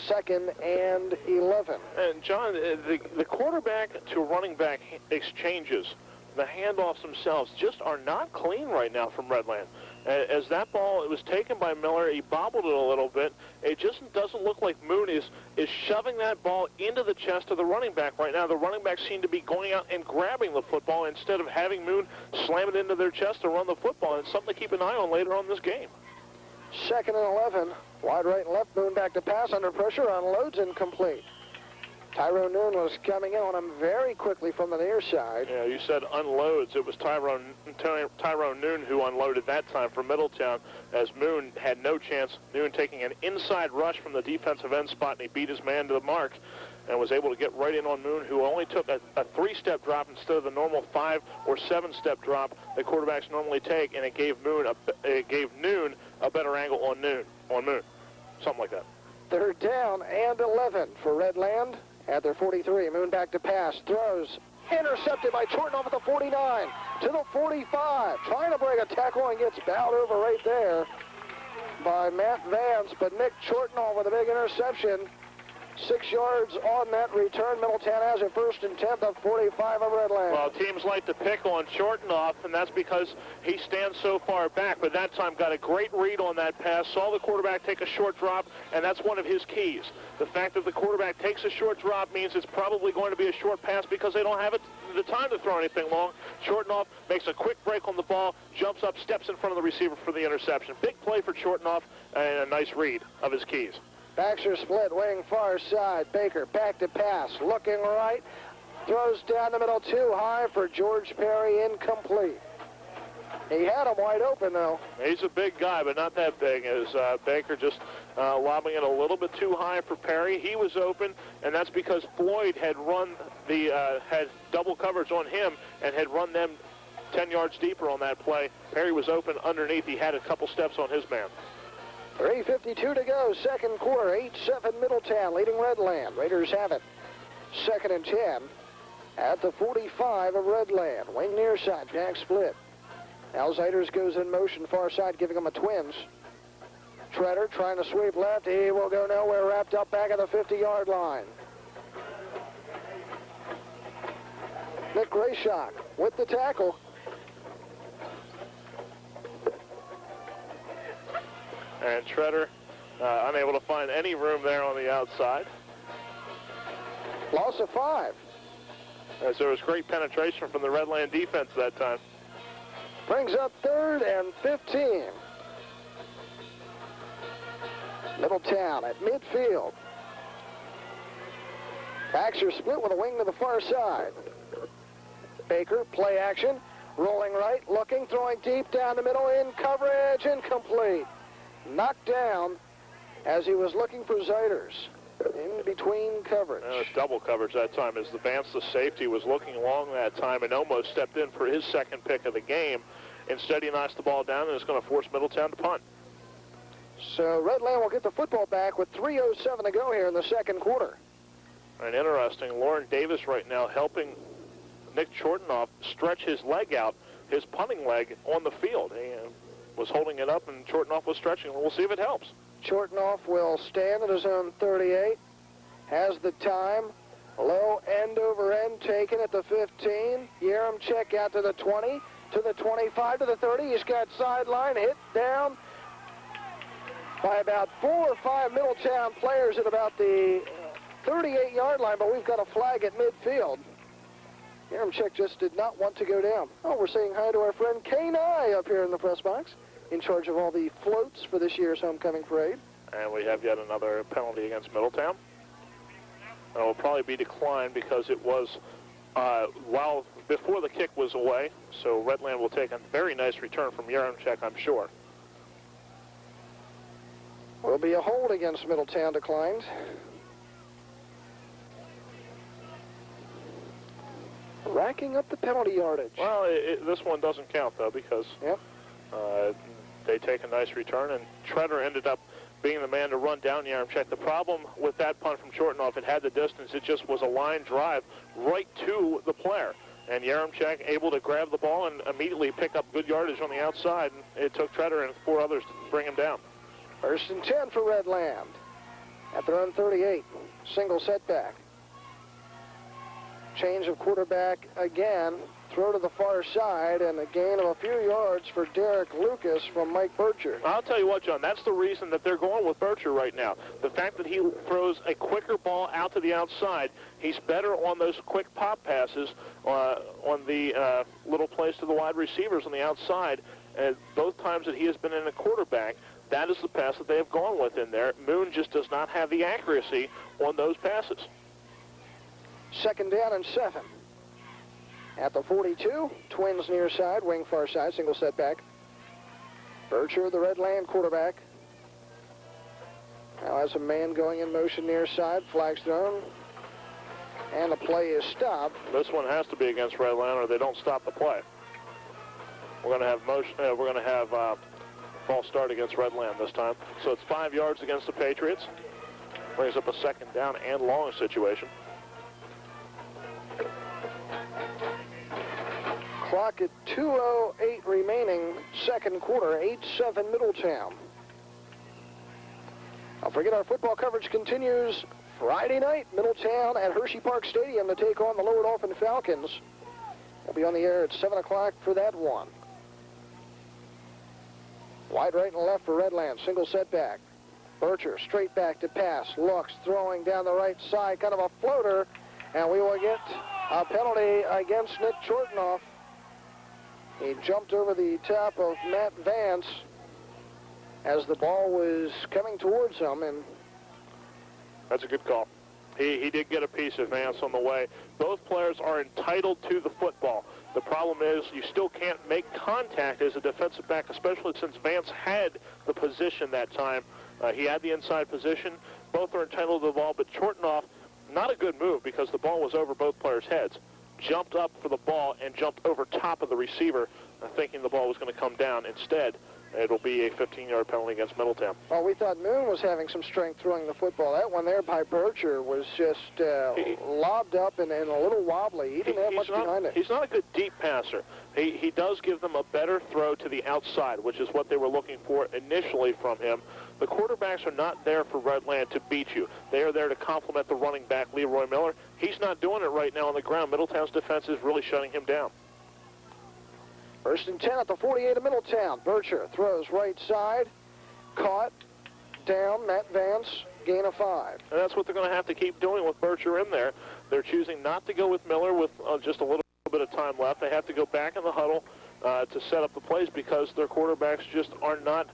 2nd and 11. And, John, the quarterback to running back exchanges, the handoffs themselves, just are not clean right now from Redland. As that ball, it was taken by Miller, he bobbled it a little bit. It just doesn't look like Moon is shoving that ball into the chest of the running back right now. The running backs seem to be going out and grabbing the football instead of having Moon slam it into their chest to run the football. And it's something to keep an eye on later on in this game. 2nd and 11. Wide right and left. Moon back to pass under pressure. Unloads incomplete. Tyrone Noon was coming in on him very quickly from the near side. Yeah, you said unloads. It was Tyrone Noon who unloaded that time for Middletown, as Moon had no chance. Noon taking an inside rush from the defensive end spot, and he beat his man to the mark and was able to get right in on Moon, who only took a 3-step drop instead of the normal 5 or 7-step drop that quarterbacks normally take, and it gave Noon a better angle on Moon. Something like that. 3rd down and 11 for Redland. At their 43, Moon back to pass, throws, intercepted by Chortenoff at the 49, to the 45, trying to break a tackle and gets bowed over right there by Matt Vance, but Nick Chortenoff with a big interception. 6 yards on that return. Middletown has it 1st and 10 of 45 of Redland. Well, teams like to pick on Chortenoff, and that's because he stands so far back, but that time got a great read on that pass, saw the quarterback take a short drop, and that's one of his keys. The fact that the quarterback takes a short drop means it's probably going to be a short pass because they don't have the time to throw anything long. Chortenoff makes a quick break on the ball, jumps up, steps in front of the receiver for the interception. Big play for Chortenoff, and a nice read of his keys. Baxter split, wing far side. Baker back to pass, looking right. Throws down the middle too high for George Perry, incomplete. He had him wide open, though. He's a big guy, but not that big, as Baker just lobbing it a little bit too high for Perry. He was open, and that's because Floyd had had double coverage on him and had run them 10 yards deeper on that play. Perry was open underneath. He had a couple steps on his man. 3:52 to go, second quarter, 8-7 Middletown, leading Redland. Raiders have it. 2nd and 10 at the 45 of Redland. Wing near side, back split. Al Ziders goes in motion, far side, giving them a twins. Treader trying to sweep left. He will go nowhere, wrapped up back at the 50-yard line. Nick Grayshock with the tackle. And Treader unable to find any room there on the outside. Loss of 5. As there was great penetration from the Redland defense that time. Brings up 3rd and 15. Middletown at midfield. Baxter split with a wing to the far side. Baker, play action, rolling right, looking, throwing deep down the middle, in coverage, incomplete. Knocked down as he was looking for Ziders in between coverage. It was double coverage that time, as the Vance, the safety, was looking long that time and almost stepped in for his second pick of the game. Instead, he knocks the ball down and is going to force Middletown to punt. So Redland will get the football back with 3:07 to go here in the second quarter. And interesting, Lauren Davis right now helping Nick Chortenoff stretch his leg out, his punting leg, on the field. He was holding it up, and Chortenoff was stretching. We'll see if it helps. Chortenoff will stand at his own 38, has the time, Low end over end taken at the 15. Yaremchuk out to the 20, to the 25, to the 30. He's got sideline, hit down by about 4 or 5 Middletown players at about the 38-yard line, but we've got a flag at midfield. Yaremchuk just did not want to go down. Oh, we're saying hi to our friend Kay Nye up here in the press box, in charge of all the floats for this year's homecoming parade. And we have yet another penalty against Middletown. It will probably be declined because it was before the kick was away, so Redland will take a very nice return from Yaremchuk, I'm sure. Will be a hold against Middletown, declined. Racking up the penalty yardage. Well, this one doesn't count, though, because they take a nice return, and Treader ended up being the man to run down Yaremchuk. The problem with that punt from Chortenoff, it had the distance. It just was a line drive right to the player. And Yaremchuk able to grab the ball and immediately pick up good yardage on the outside. And it took Treader and 4 others to bring him down. 1st and 10 for Redland. At their own 38. Single setback. Change of quarterback again. Throw to the far side, and a gain of a few yards for Derek Lucas from Mike Bircher. I'll tell you what, John, that's the reason that they're going with Bircher right now. The fact that he throws a quicker ball out to the outside, he's better on those quick pop passes on the little plays to the wide receivers on the outside. And both times that he has been in a quarterback, that is the pass that they have gone with in there. Moon just does not have the accuracy on those passes. 2nd down and 7. At the 42, Twins near side, wing far side, single setback. Bircher, the Redland quarterback. Now has a man going in motion near side, flags thrown, and the play is stopped. This one has to be against Redland, or they don't stop the play. We're going to have motion. We're going to have false start against Redland this time. So it's 5 yards against the Patriots. Brings up a 2nd down and long situation. Clock at 2:08 remaining, 2nd quarter, 8-7 Middletown. Don't forget our football coverage continues Friday night, Middletown at Hershey Park Stadium to take on the Lower Dolphin Falcons. We'll be on the air at 7 o'clock for that one. Wide right and left for Redland, single setback. Bircher straight back to pass, looks, throwing down the right side, kind of a floater, and we will get a penalty against Nick Chortenoff. He jumped over the top of Matt Vance as the ball was coming towards him, and that's a good call. He did get a piece of Vance on the way. Both players are entitled to the football. The problem is you still can't make contact as a defensive back, especially since Vance had the position that time. He had the inside position. Both are entitled to the ball, but Chortenoff, not a good move because the ball was over both players' heads. Jumped up for the ball and jumped over top of the receiver, thinking the ball was going to come down. Instead, it'll be a 15-yard penalty against Middletown. Well, we thought Moon was having some strength throwing the football. That one there by Bircher was just lobbed up and a little wobbly. He didn't have much behind it. He's not a good deep passer. He does give them a better throw to the outside, which is what they were looking for initially from him. The quarterbacks are not there for Redland to beat you. They are there to complement the running back, Leroy Miller. He's not doing it right now on the ground. Middletown's defense is really shutting him down. 1st and 10 at the 48 of Middletown. Bircher throws right side. Caught. Down. Matt Vance. Gain of 5. And that's what they're going to have to keep doing with Bircher in there. They're choosing not to go with Miller with just a little bit of time left. They have to go back in the huddle to set up the plays because their quarterbacks just are not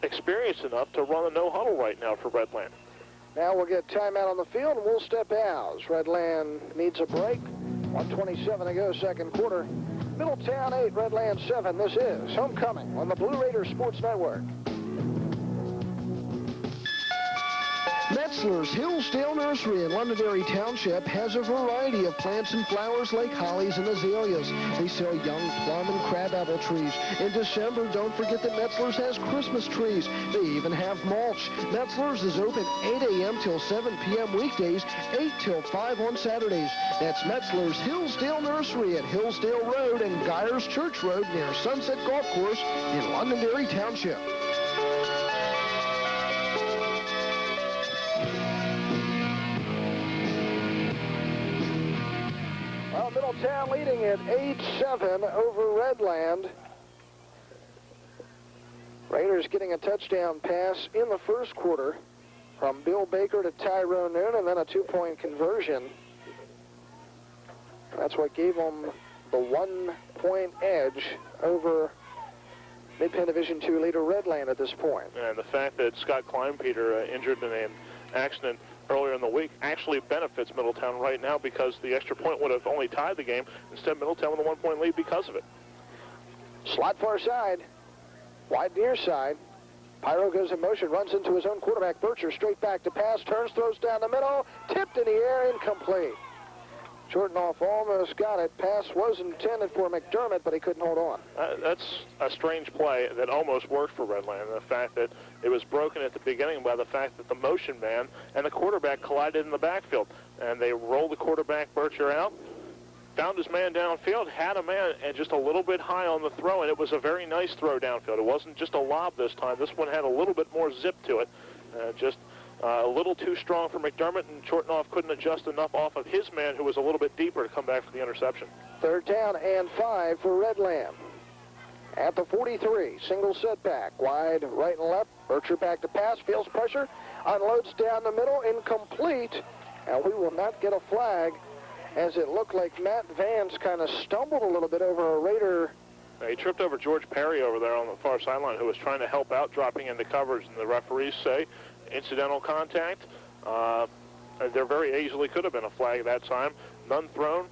experienced enough to run a no-huddle right now for Redland. Now we'll get timeout on the field and we'll step out. Redland needs a break. 1:27 to go, 2nd quarter. Middletown 8, Redland 7. This is Homecoming on the Blue Raiders Sports Network. Metzler's Hillsdale Nursery in Londonderry Township has a variety of plants and flowers like hollies and azaleas. They sell young plum and crabapple trees. In December, don't forget that Metzler's has Christmas trees. They even have mulch. Metzler's is open 8 a.m. till 7 p.m. weekdays, 8 till 5 on Saturdays. That's Metzler's Hillsdale Nursery at Hillsdale Road and Gyers Church Road near Sunset Golf Course in Londonderry Township. now Middletown leading at 8-7 over Redland. Raiders getting a touchdown pass in the first quarter from Bill Baker to Tyrone Noon, and then a 2-point conversion. That's what gave them the 1-point edge over Mid-Penn Division II leader Redland at this point. And the fact that Scott Kleinpeter injured in an accident earlier in the week actually benefits Middletown right now, because the extra point would have only tied the game. Instead, Middletown with a 1-point lead because of it. Slot far side, wide near side. Pyro goes in motion, runs into his own quarterback, Bircher, straight back to pass, turns, throws down the middle, tipped in the air, incomplete. Jordanov almost got it. Pass was intended for McDermott, but he couldn't hold on. That's a strange play that almost worked for Redland. The fact that it was broken at the beginning by the fact that the motion man and the quarterback collided in the backfield. And they rolled the quarterback, Bircher, out, found his man downfield, had a man, and just a little bit high on the throw, and it was a very nice throw downfield. It wasn't just a lob this time. This one had a little bit more zip to it. Just a little too strong for McDermott, and Chortnoff couldn't adjust enough off of his man, who was a little bit deeper, to come back for the interception. 3rd down and 5 for Redland. At the 43, single setback, wide right and left. Bircher back to pass, feels pressure, unloads down the middle, incomplete, and we will not get a flag, as it looked like Matt Vance kind of stumbled a little bit over a Raider. He tripped over George Perry over there on the far sideline, who was trying to help out, dropping into coverage, and the referees say incidental contact. There very easily could have been a flag that time. None thrown,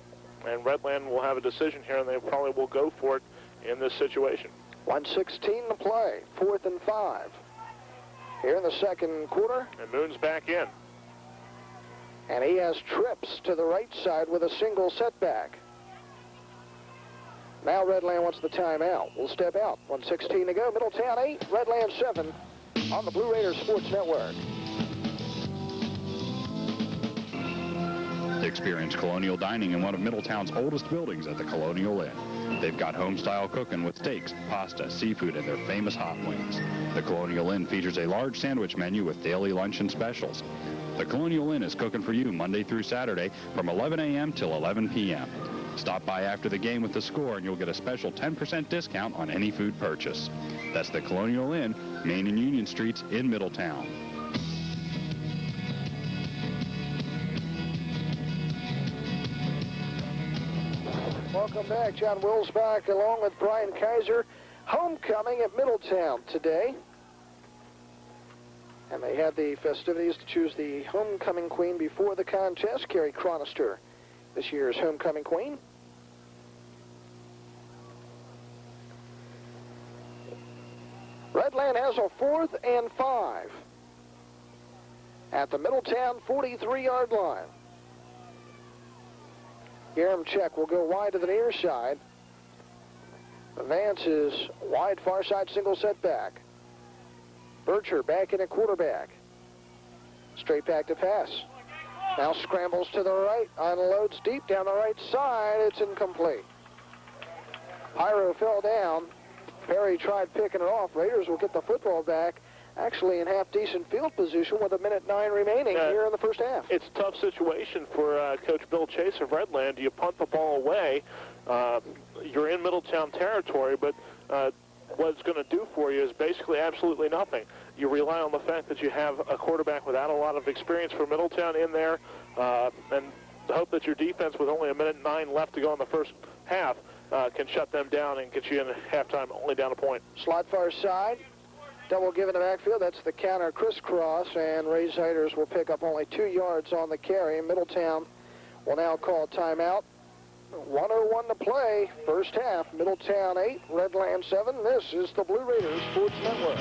and Redland will have a decision here, and they probably will go for it in this situation. 1:16 to play, 4th and 5. Here in the second quarter. And Moon's back in. And he has trips to the right side with a single setback. Now Redland wants the timeout. We'll step out. 1:16 to go. Middletown 8, Redland 7 on the Blue Raiders Sports Network. Experience Colonial Dining in one of Middletown's oldest buildings at the Colonial Inn. They've got home-style cooking with steaks, pasta, seafood, and their famous hot wings. The Colonial Inn features a large sandwich menu with daily luncheon specials. The Colonial Inn is cooking for you Monday through Saturday from 11 a.m. till 11 p.m. Stop by after the game with the score, and you'll get a special 10% discount on any food purchase. That's the Colonial Inn, Main and Union Streets in Middletown. Welcome back. John Wills back along with Brian Kaiser. Homecoming at Middletown today. And they had the festivities to choose the homecoming queen before the contest. Carrie Chronister, this year's homecoming queen. Redland has a 4th and 5 at the Middletown 43-yard line. Yaramchek will go wide to the near side. Vance is wide far side, single setback. Bircher back in at quarterback. Straight back to pass. Now scrambles to the right, unloads deep down the right side. It's incomplete. Pyro fell down. Perry tried picking it off. Raiders will get the football back, actually in half-decent field position with 1:09 remaining here in the first half. It's a tough situation for Coach Bill Chase of Redland. You punt the ball away. You're in Middletown territory, but what it's going to do for you is basically absolutely nothing. You rely on the fact that you have a quarterback without a lot of experience for Middletown in there, and hope that your defense, with only 1:09 left to go in the first half, can shut them down and get you in halftime only down a point. Slot far side. Double give in the backfield. That's the counter crisscross, and Ray Ziders will pick up only 2 yards on the carry. Middletown will now call timeout. 1:01 to play, first half. Middletown 8, Redland 7. This is the Blue Raiders Sports Network.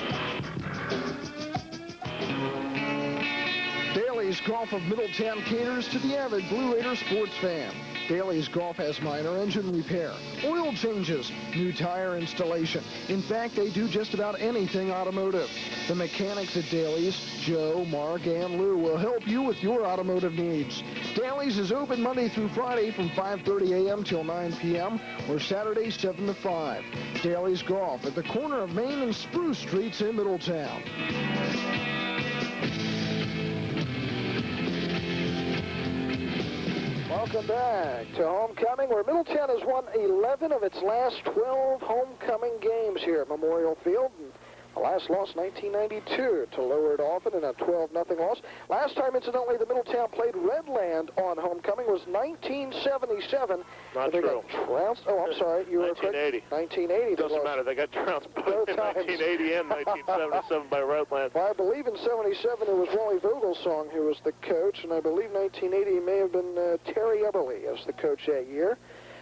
Daly's Golf of Middletown caters to the avid Blue Raider sports fan. Daly's Golf has minor engine repair, oil changes, new tire installation. In fact, they do just about anything automotive. The mechanics at Daly's, Joe, Mark, and Lou, will help you with your automotive needs. Daly's is open Monday through Friday from 5:30 a.m. till 9 p.m. or Saturday 7 to 5. Daly's Golf at the corner of Main and Spruce Streets in Middletown. Welcome back to homecoming, where Middletown has won 11 of its last 12 homecoming games here at Memorial Field. And the last loss, 1992, to Lower Dolphin in a 12-0 loss. Last time, incidentally, the Middletown played Redland on homecoming was 1977. Not true. Trounced. Oh, I'm sorry. You were 1980. correct. 1980. Doesn't matter. They got trounced both in 1980 and 1977 by Redland. Well, I believe in 77 it was Wally Vogelsong who was the coach, and I believe 1980 may have been Terry Eberly as the coach that year.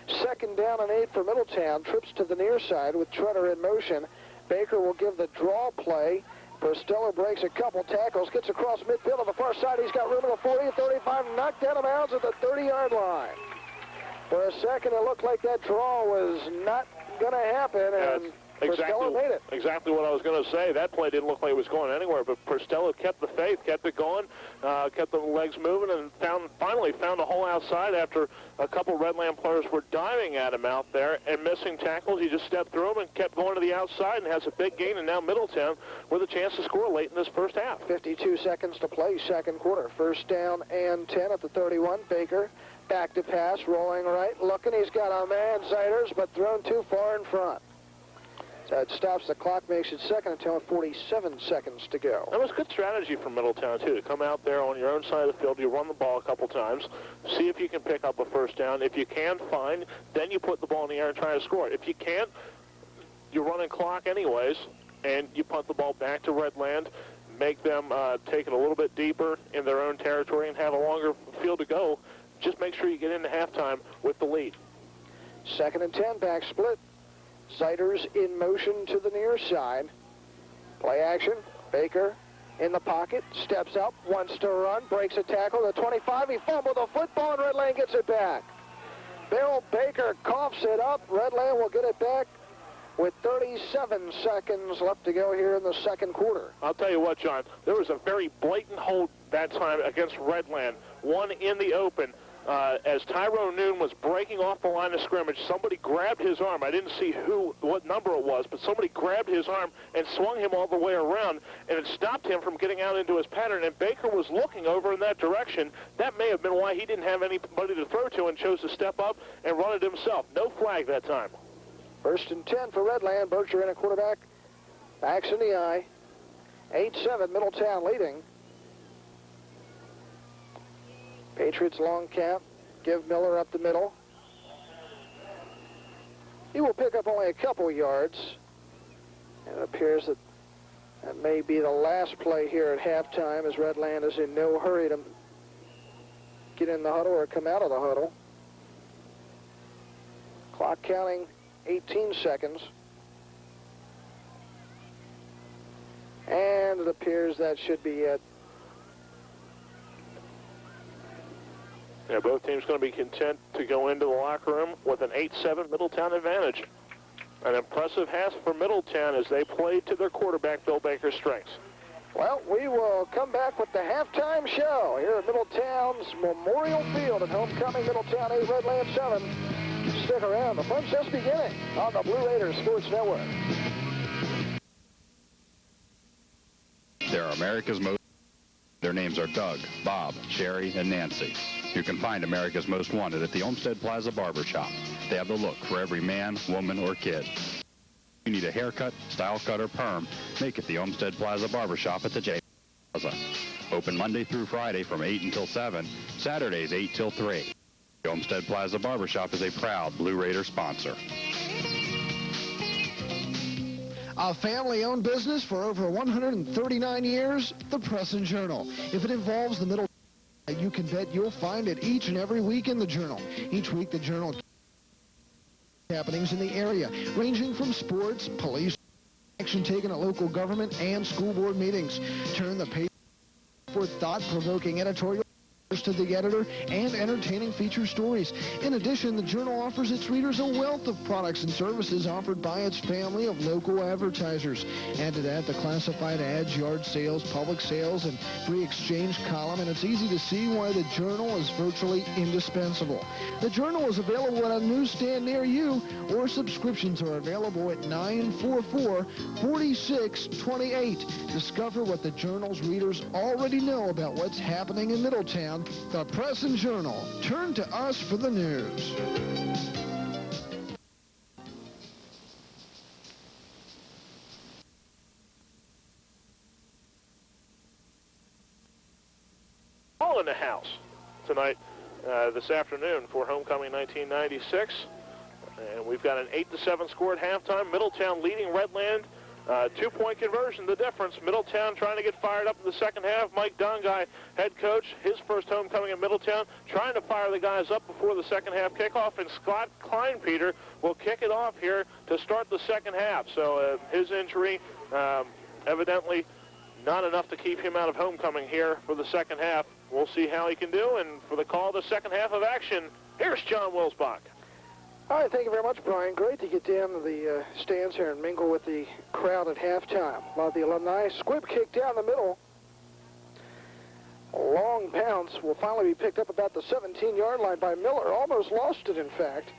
Second down and 8 for Middletown. Trips to the near side with Tretter in motion. Baker will give the draw play. Costello breaks a couple tackles, gets across midfield on the far side. He's got room at the 40, 35, knocked out of bounds at the 30-yard line. For a second, it looked like that draw was not going to happen, and Costello made it. Exactly what I was going to say. That play didn't look like it was going anywhere, but Costello kept the faith, kept it going, kept the legs moving, and finally found a hole outside after a couple Redland players were diving at him out there and missing tackles. He just stepped through them and kept going to the outside and has a big gain, and now Middletown with a chance to score late in this first half. 52 seconds to play, second quarter. First down and 10 at the 31. Baker back to pass, rolling right, looking. He's got a man, Siders, but thrown too far in front. That stops the clock, makes it second and 10 with 47 seconds to go. That was good strategy from Middletown, too, to come out there on your own side of the field. You run the ball a couple times, see if you can pick up a first down. If you can, fine. Then you put the ball in the air and try to score it. If you can't, you're running clock anyways, and you punt the ball back to Redland, make them take it a little bit deeper in their own territory and have a longer field to go. Just make sure you get into halftime with the lead. Second and 10, back split. Siders in motion to the near side. Play action. Baker in the pocket, steps up, wants to run, breaks a tackle. The 25, he fumbled the football, and Redland gets it back. Bill Baker coughs it up. Redland will get it back with 37 seconds left to go here in the second quarter. I'll tell you what, John, there was a very blatant hold that time against Redland. One in the open. As Tyrone Noon was breaking off the line of scrimmage, somebody grabbed his arm. I didn't see what number it was, but somebody grabbed his arm and swung him all the way around, and it stopped him from getting out into his pattern, and Baker was looking over in that direction. That may have been why he didn't have anybody to throw to and chose to step up and run it himself. No flag that time. First and 10 for Redland. Berkshire in a quarterback. Backs in the eye. 8-7, Middletown leading. Patriots long count. Give Miller up the middle. He will pick up only a couple yards. And it appears that that may be the last play here at halftime, as Redland is in no hurry to get in the huddle or come out of the huddle. Clock counting 18 seconds. And it appears that should be it. Yeah, both teams going to be content to go into the locker room with an 8-7 Middletown advantage. An impressive half for Middletown as they played to their quarterback, Bill Baker's strengths. Well, we will come back with the halftime show here at Middletown's Memorial Field at homecoming. Middletown 8, Redland 7. Stick around. The fun's just beginning on the Blue Raiders Sports Network. They're America's most... Their names are Doug, Bob, Sherry, and Nancy. You can find America's Most Wanted at the Olmsted Plaza Barbershop. They have the look for every man, woman, or kid. If you need a haircut, style cut, or perm, make it the Olmsted Plaza Barbershop at the J Plaza. Open Monday through Friday from 8 until 7, Saturdays 8 till 3. The Olmsted Plaza Barbershop is a proud Blue Raider sponsor. A family-owned business for over 139 years, the Press and Journal. If it involves the Middle, you can bet you'll find it each and every week in the Journal. Each week, the Journal happenings in the area, ranging from sports, police, action taken at local government and school board meetings. Turn the page for thought-provoking editorial to the editor and entertaining feature stories. In addition, the Journal offers its readers a wealth of products and services offered by its family of local advertisers. Add to that the classified ads, yard sales, public sales, and free exchange column, and it's easy to see why the Journal is virtually indispensable. The Journal is available at a newsstand near you, or subscriptions are available at 944-4628. Discover what the Journal's readers already know about what's happening in Middletown Middletown, the Press and Journal. Turn to us for the news. All in the house tonight, this afternoon for homecoming 1996. And we've got an 8-7 score at halftime. Middletown leading Redland. 2-point conversion, the difference. Middletown trying to get fired up in the second half. Mike Dongai, head coach, his first homecoming in Middletown, trying to fire the guys up before the second half kickoff. And Scott Kleinpeter will kick it off here to start the second half. So his injury, evidently not enough to keep him out of homecoming here for the second half. We'll see how he can do. And for the call of the second half of action, here's John Wilsbach. All right, thank you very much, Brian. Great to get down to the stands here and mingle with the crowd at halftime. A lot of the alumni. Squib kick down the middle. A long bounce will finally be picked up about the 17-yard line by Miller. Almost lost it, in fact.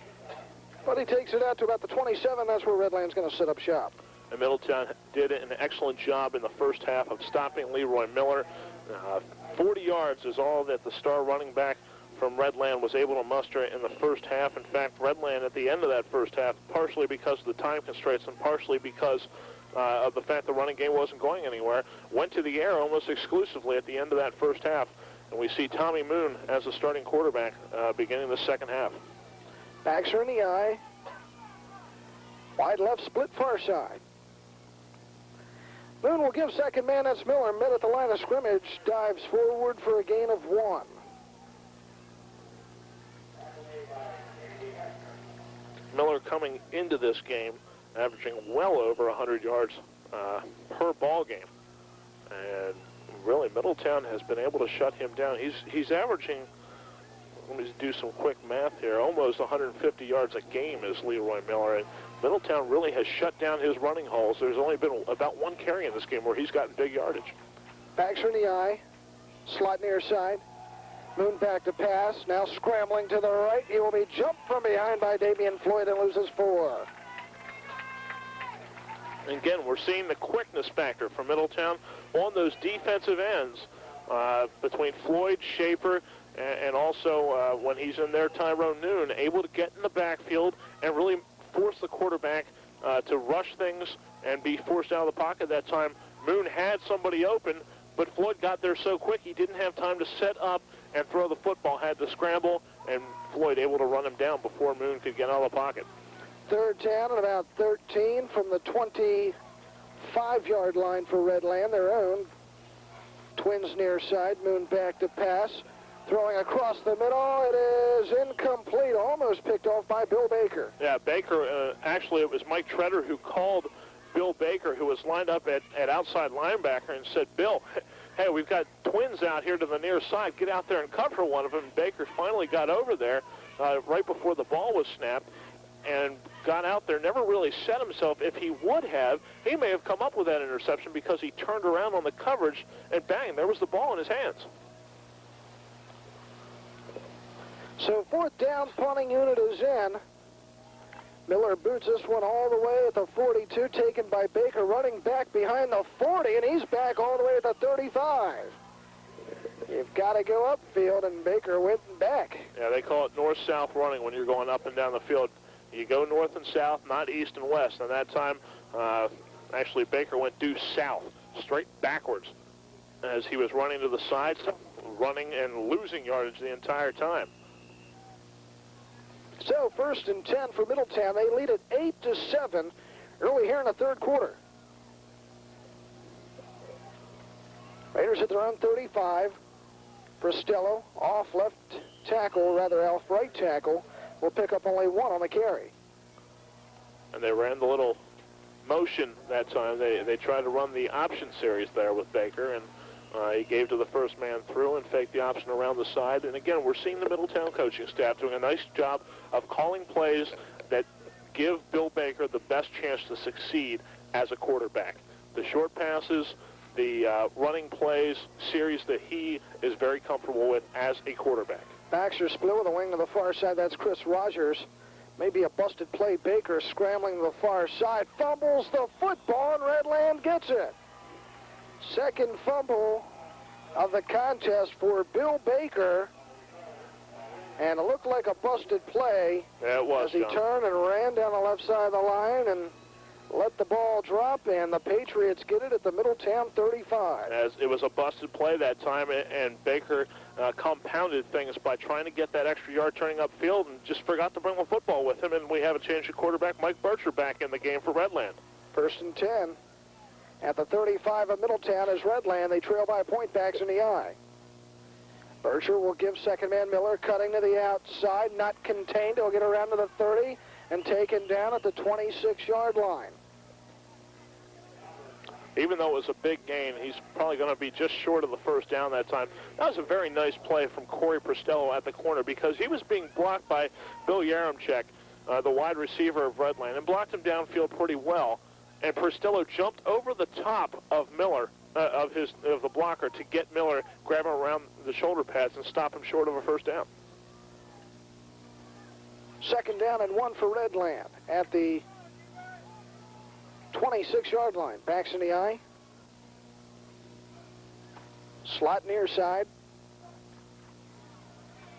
But he takes it out to about the 27. That's where Redland's going to set up shop. And Middletown did an excellent job in the first half of stopping Leroy Miller. 40 yards is all that the star running back from Redland was able to muster in the first half. In fact, Redland at the end of that first half, partially because of the time constraints and partially because of the fact the running game wasn't going anywhere, went to the air almost exclusively at the end of that first half. And we see Tommy Moon as the starting quarterback beginning the second half. Backs are in the eye. Wide left, split far side. Moon will give second man, that's Miller, mid at the line of scrimmage, dives forward for a gain of 1. Miller coming into this game averaging well over 100 yards per ball game. And really, Middletown has been able to shut him down. He's averaging, let me do some quick math here, almost 150 yards a game is Leroy Miller. And Middletown really has shut down his running holes. There's only been about one carry in this game where he's gotten big yardage. Backs are in the eye. Slot near side. Moon back to pass. Now scrambling to the right. He will be jumped from behind by Damian Floyd and loses 4. Again, we're seeing the quickness factor from Middletown on those defensive ends between Floyd, Schaefer, and also when he's in there, Tyrone Noon, able to get in the backfield and really force the quarterback to rush things and be forced out of the pocket that time. Moon had somebody open, but Floyd got there so quick he didn't have time to set up and throw the football, had to scramble, and Floyd able to run him down before Moon could get out of the pocket. Third down and about 13 from the 25-yard line for Redland, their own. Twins near side, Moon back to pass. Throwing across the middle, it is incomplete, almost picked off by Bill Baker. Yeah, Baker, actually it was Mike Treader who called Bill Baker, who was lined up at outside linebacker, and said, Bill, hey, we've got twins out here to the near side. Get out there and cover one of them. Baker finally got over there right before the ball was snapped and got out there, never really set himself. If he would have, he may have come up with that interception because he turned around on the coverage and bang, there was the ball in his hands. So fourth down, punting unit is in. Miller boots this one all the way at the 42, taken by Baker, running back behind the 40, and he's back all the way at the 35. You've got to go upfield, and Baker went back. Yeah, they call it north-south running when you're going up and down the field. You go north and south, not east and west. And that time, actually, Baker went due south, straight backwards, as he was running to the sides, running and losing yardage the entire time. So first and 10 for Middletown. They lead at 8-7 early here in the third quarter. Raiders at their own 35. Bristello off left tackle, rather off right tackle, will pick up only 1 on the carry. And they ran the little motion that time. They tried to run the option series there with Baker, and he gave to the first man through and faked the option around the side. And again, we're seeing the Middletown coaching staff doing a nice job of calling plays that give Bill Baker the best chance to succeed as a quarterback. The short passes, the running plays, series that he is very comfortable with as a quarterback. Baxter split with a wing to the far side. That's Chris Rogers. Maybe a busted play. Baker scrambling to the far side. Fumbles the football, and Redland gets it. Second fumble of the contest for Bill Baker. And it looked like a busted play. Yeah, it was, as he John. turned and ran down the left side of the line and let the ball drop, and the Patriots get it at the Middletown 35. As it was a busted play that time, and Baker compounded things by trying to get that extra yard turning upfield and just forgot to bring the football with him, and we have a change of quarterback. Mike Bircher back in the game for Redland. 1st and 10 at the 35 of Middletown as Redland. They trail by a point, backs in the eye. Bircher will give second man Miller, cutting to the outside, not contained. He'll get around to the 30 and taken down at the 26-yard line. Even though it was a big gain, he's probably going to be just short of the first down that time. That was a very nice play from Corey Pristello at the corner because he was being blocked by Bill Yaremchuk, the wide receiver of Redland, and blocked him downfield pretty well. And Pristello jumped over the top of Miller, of the blocker, to get Miller, grab him around the shoulder pads, and stop him short of a first down. 2nd down and 1 for Redland at the 26-yard line. Backs in the eye. Slot near side.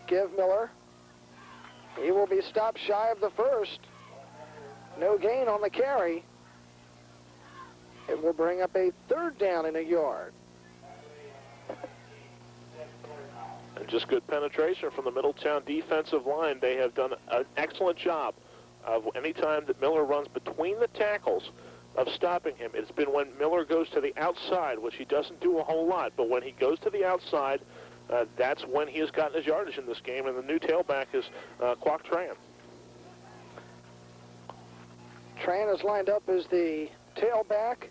Give Miller. He will be stopped shy of the first. No gain on the carry. It will bring up a 3rd down and a yard. And just good penetration from the Middletown defensive line. They have done an excellent job of any time that Miller runs between the tackles of stopping him. It's been when Miller goes to the outside, which he doesn't do a whole lot, but when he goes to the outside, that's when he has gotten his yardage in this game, and the new tailback is Kwok Tran. Tran is lined up as the tailback.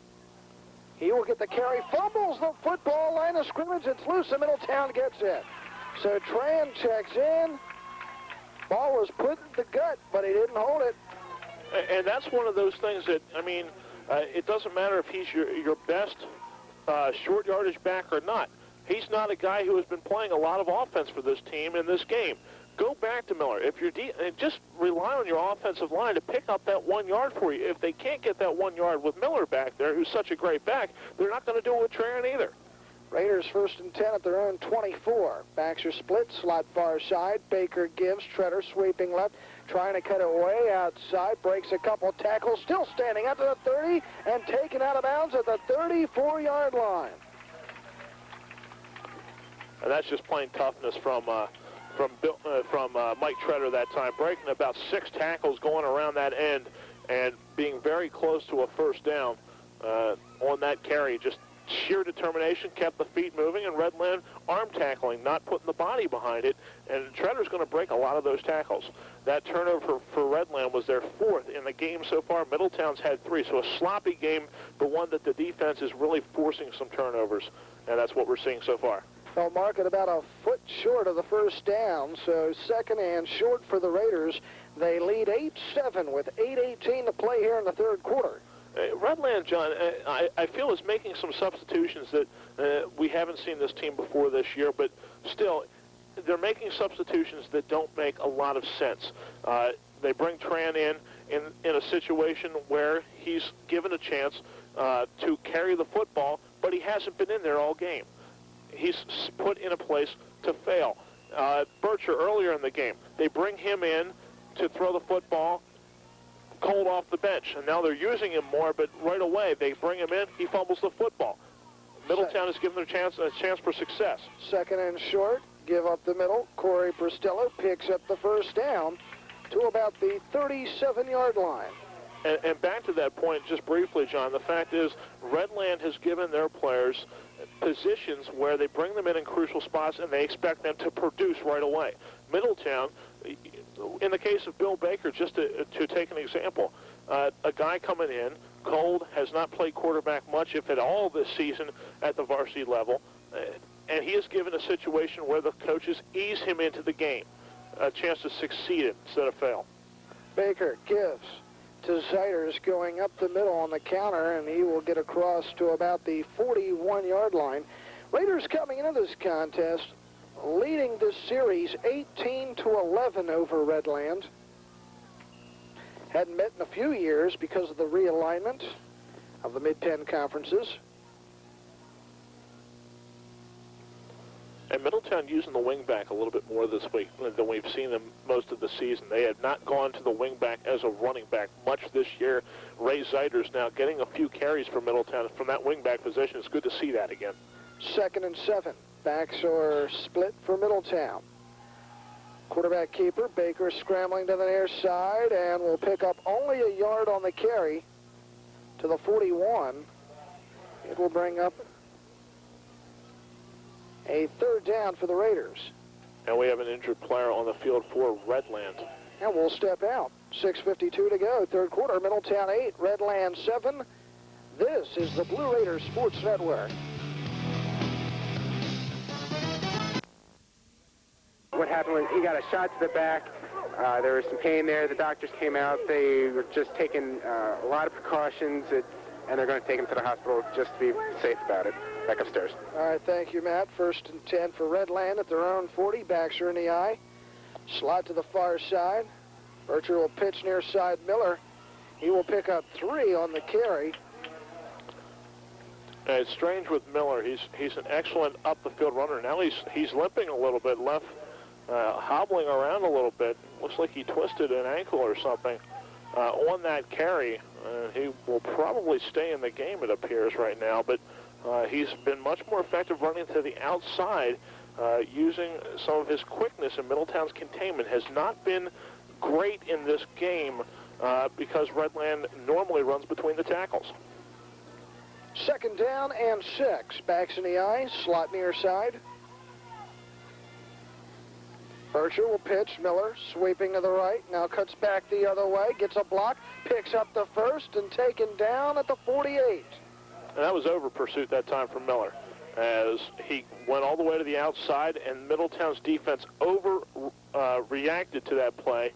He will get the carry, fumbles the football, line of scrimmage, it's loose, and Middletown gets it. So Tran checks in. Ball was put in the gut, but he didn't hold it. And that's one of those things that, I mean, it doesn't matter if he's your best short yardage back or not. He's not a guy who has been playing a lot of offense for this team in this game. Go back to Miller. If you're just rely on your offensive line to pick up that 1 yard for you. If they can't get that 1 yard with Miller back there, who's such a great back, they're not going to do it with Tran either. Raiders 1st and 10 at their own 24. Backs are split, slot far side. Baker gives, Treader sweeping left, trying to cut it way outside, breaks a couple tackles, still standing up to the 30, and taken out of bounds at the 34-yard line. And that's just plain toughness from Mike Treader that time, breaking about 6 tackles going around that end and being very close to a first down on that carry. Just sheer determination, kept the feet moving, and Redland arm tackling, not putting the body behind it, and Treader's going to break a lot of those tackles. That turnover for Redland was their 4th in the game so far. Middletown's had 3, so a sloppy game, but one that the defense is really forcing some turnovers, and that's what we're seeing so far. They'll mark it about a foot short of the first down, so 2nd and short for the Raiders. They lead 8-7 with 8:18 to play here in the 3rd quarter. Redland, John, I feel is making some substitutions that we haven't seen this team before this year, but still, they're making substitutions that don't make a lot of sense. They bring Tran in a situation where he's given a chance to carry the football, but he hasn't been in there all game. He's put in a place to fail. Bircher earlier in the game, they bring him in to throw the football cold off the bench, and now they're using him more, but right away they bring him in, he fumbles the football. Middletown has given them a chance for success. 2nd and short, give up the middle. Corey Pristello picks up the first down to about the 37-yard line. And back to that point just briefly, John, the fact is Redland has given their players positions where they bring them in crucial spots and they expect them to produce right away. Middletown, in the case of Bill Baker, just to take an example, a guy coming in, cold, has not played quarterback much, if at all, this season at the varsity level, and he is given a situation where the coaches ease him into the game, a chance to succeed instead of fail. Baker gives to Zeiters going up the middle on the counter, and he will get across to about the 41-yard line. Raiders coming into this contest leading this series 18-11 over Redland. Hadn't met in a few years because of the realignment of the Mid-10 conferences. And Middletown using the wingback a little bit more this week than we've seen them most of the season. They had not gone to the wingback as a running back much this year. Ray Zeiders now getting a few carries for Middletown from that wingback position. It's good to see that again. 2nd and 7. Backs are split for Middletown. Quarterback keeper, Baker scrambling to the near side and will pick up only a yard on the carry to the 41. It will bring up a 3rd down for the Raiders. And we have an injured player on the field for Redland. And we'll step out. 6:52 to go, 3rd quarter. Middletown 8, Redland 7. This is the Blue Raiders Sports Network. What happened was he got a shot to the back. There was some pain there. The doctors came out. They were just taking a lot of precautions, and they're going to take him to the hospital just to be safe about it. Back upstairs. All right, thank you, Matt. 1st and 10 for Redland at their own 40. Backs are in the eye. Slide to the far side. Bircher will pitch near side Miller. He will pick up 3 on the carry. It's strange with Miller. He's an excellent up-the-field runner. Now he's limping a little bit, left hobbling around a little bit. Looks like he twisted an ankle or something on that carry. He will probably stay in the game, it appears, right now. But he's been much more effective running to the outside, using some of his quickness, and Middletown's containment has not been great in this game because Redland normally runs between the tackles. 2nd down and 6. Backs in the eye, slot near side. Bircher will pitch. Miller sweeping to the right, now cuts back the other way, gets a block, picks up the 1st, and taken down at the 48. And that was over pursuit that time for Miller, as he went all the way to the outside, and Middletown's defense reacted to that play.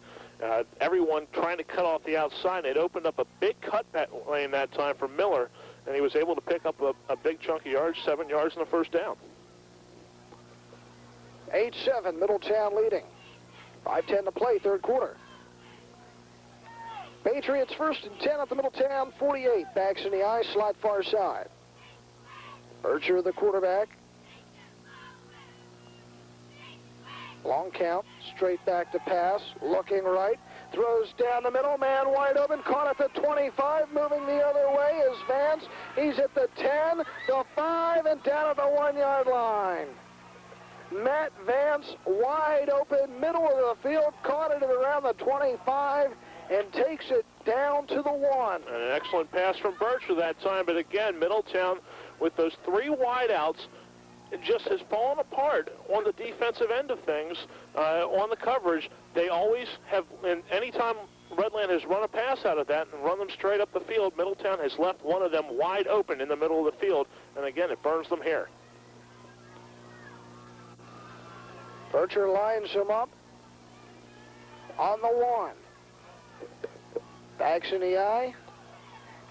Everyone trying to cut off the outside. It opened up a big cut lane that time for Miller, and he was able to pick up a big chunk of yards, 7 yards, and a 1st down. 8-7, Middletown leading. 5:10 to play, 3rd quarter. Patriots 1st and 10 at the Middletown 48. Backs in the eye, slot far side. Bircher, the quarterback. Long count, straight back to pass, looking right. Throws down the middle, man wide open, caught at the 25, moving the other way is Vance. He's at the 10, the 5, and down at the 1-yard line. Matt Vance, wide open, middle of the field, caught it at around the 25, and takes it down to the 1. And an excellent pass from Bircher that time, but again, Middletown with those 3 wideouts, it just has fallen apart on the defensive end of things, on the coverage. They always have, and anytime Redland has run a pass out of that and run them straight up the field, Middletown has left one of them wide open in the middle of the field, and again, it burns them here. Bircher lines him up on the 1. Backs in the eye.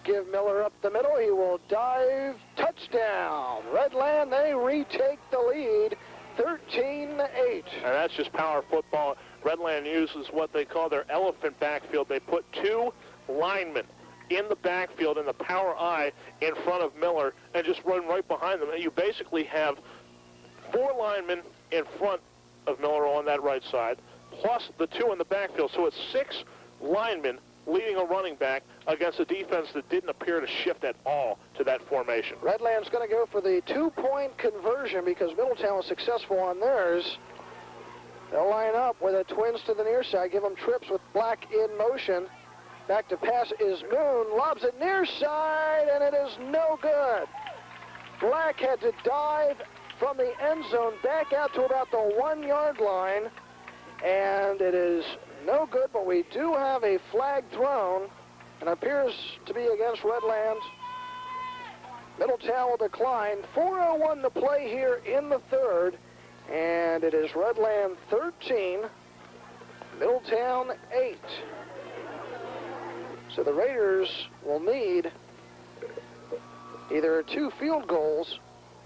Give Miller up the middle. He will dive. Touchdown. Redland, they retake the lead, 13-8. And that's just power football. Redland uses what they call their elephant backfield. They put 2 linemen in the backfield in the power I in front of Miller and just run right behind them. And you basically have 4 linemen in front of Miller on that right side, plus the 2 in the backfield. So it's 6 linemen leading a running back against a defense that didn't appear to shift at all to that formation. Redland's going to go for the 2-point conversion because Middletown was successful on theirs. They'll line up with the Twins to the near side, give them trips with Black in motion. Back to pass is Moon, lobs it near side, and it is no good. Black had to dive from the end zone back out to about the 1-yard line, and it is no good, but we do have a flag thrown, and appears to be against Redland. Middletown will decline. 4:01 to play here in the 3rd, and it is Redland 13, Middletown 8. So the Raiders will need either 2 field goals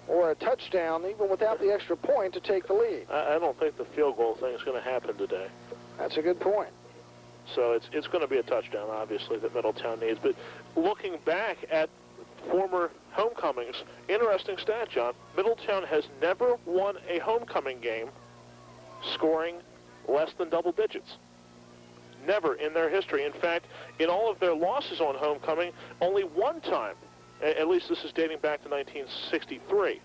or a touchdown, even without the extra point, to take the lead. I don't think the field goal thing is going to happen today. That's a good point. So it's going to be a touchdown, obviously, that Middletown needs. But looking back at former homecomings. Interesting stat, John. Middletown has never won a homecoming game scoring less than double digits. Never in their history. In fact, in all of their losses on homecoming, only one time, at least this is dating back to 1963,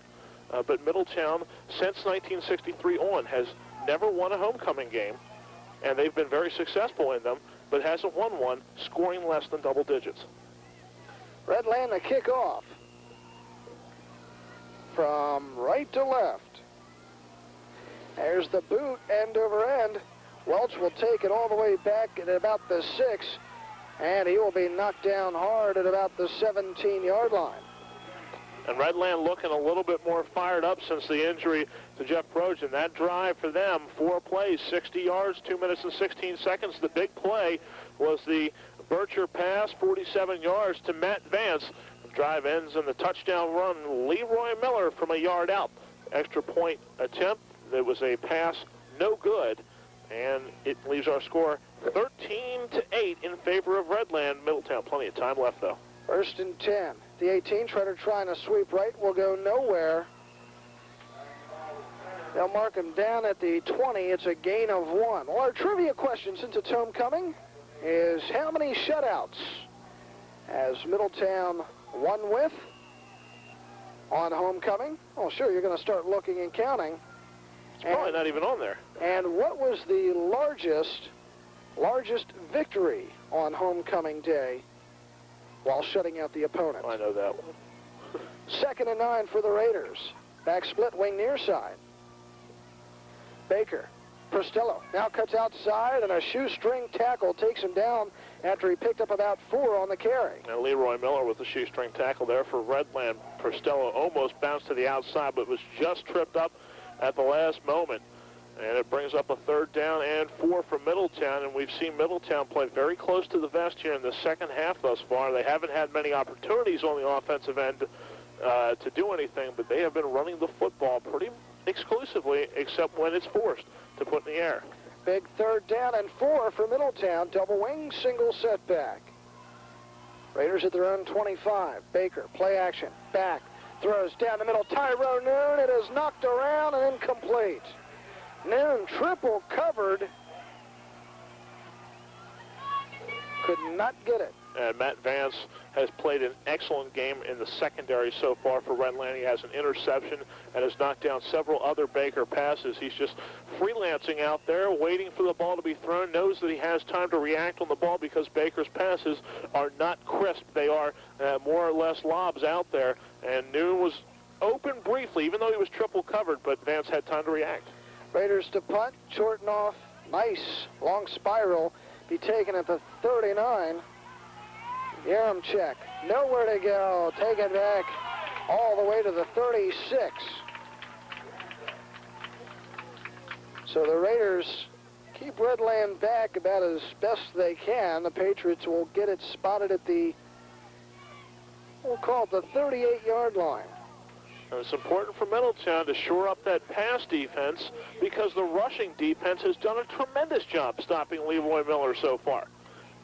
but Middletown, since 1963 on, has never won a homecoming game, and they've been very successful in them, but hasn't won one scoring less than double digits. Redland to kick off from right to left. There's the boot, end over end. Welch will take it all the way back at about the 6, and he will be knocked down hard at about the 17-yard line. And Redland looking a little bit more fired up since the injury to Jeff Projan. That drive for them, 4 plays, 60 yards, 2 minutes and 16 seconds. The big play was the Bircher pass, 47 yards to Matt Vance. The drive ends in the touchdown run. Leroy Miller from a yard out. Extra point attempt. There was a pass, no good, and it leaves our score 13-8 in favor of Redland. Middletown, plenty of time left, though. 1st and 10. The 18, Treader trying to sweep right, will go nowhere. They'll mark him down at the 20. It's a gain of 1. Well, our trivia question, since it's homecoming, is how many shutouts has Middletown won with on homecoming? Oh, sure, you're going to start looking and counting. It's probably not even on there. And what was the largest victory on homecoming day while shutting out the opponent? I know that one. 2nd and 9 for the Raiders. Back split, wing near side. Baker, Prostello now cuts outside, and a shoestring tackle takes him down after he picked up about 4 on the carry. And Leroy Miller with the shoestring tackle there for Redland. Prostello almost bounced to the outside, but was just tripped up at the last moment. And it brings up a 3rd down and 4 for Middletown, and we've seen Middletown play very close to the vest here in the second half thus far. They haven't had many opportunities on the offensive end to do anything, but they have been running the football pretty exclusively, except when it's forced to put in the air. Big 3rd down and 4 for Middletown. Double wing, single setback. Raiders at their own 25. Baker, play action, back, throws down the middle. Tyrone Noon, it is knocked around and incomplete. Noon triple covered. Could not get it. And Matt Vance has played an excellent game in the secondary so far for Redland. He has an interception and has knocked down several other Baker passes. He's just freelancing out there, waiting for the ball to be thrown, knows that he has time to react on the ball because Baker's passes are not crisp. They are more or less lobs out there. And Noon was open briefly, even though he was triple covered, but Vance had time to react. Raiders to punt, shorten off, nice long spiral, be taken at the 39. Yaremchuk, nowhere to go, take it back all the way to the 36. So the Raiders keep Redland back about as best they can. The Patriots will get it spotted at the, we'll call it the 38-yard line. And it's important for Middletown to shore up that pass defense because the rushing defense has done a tremendous job stopping Leroy Miller so far.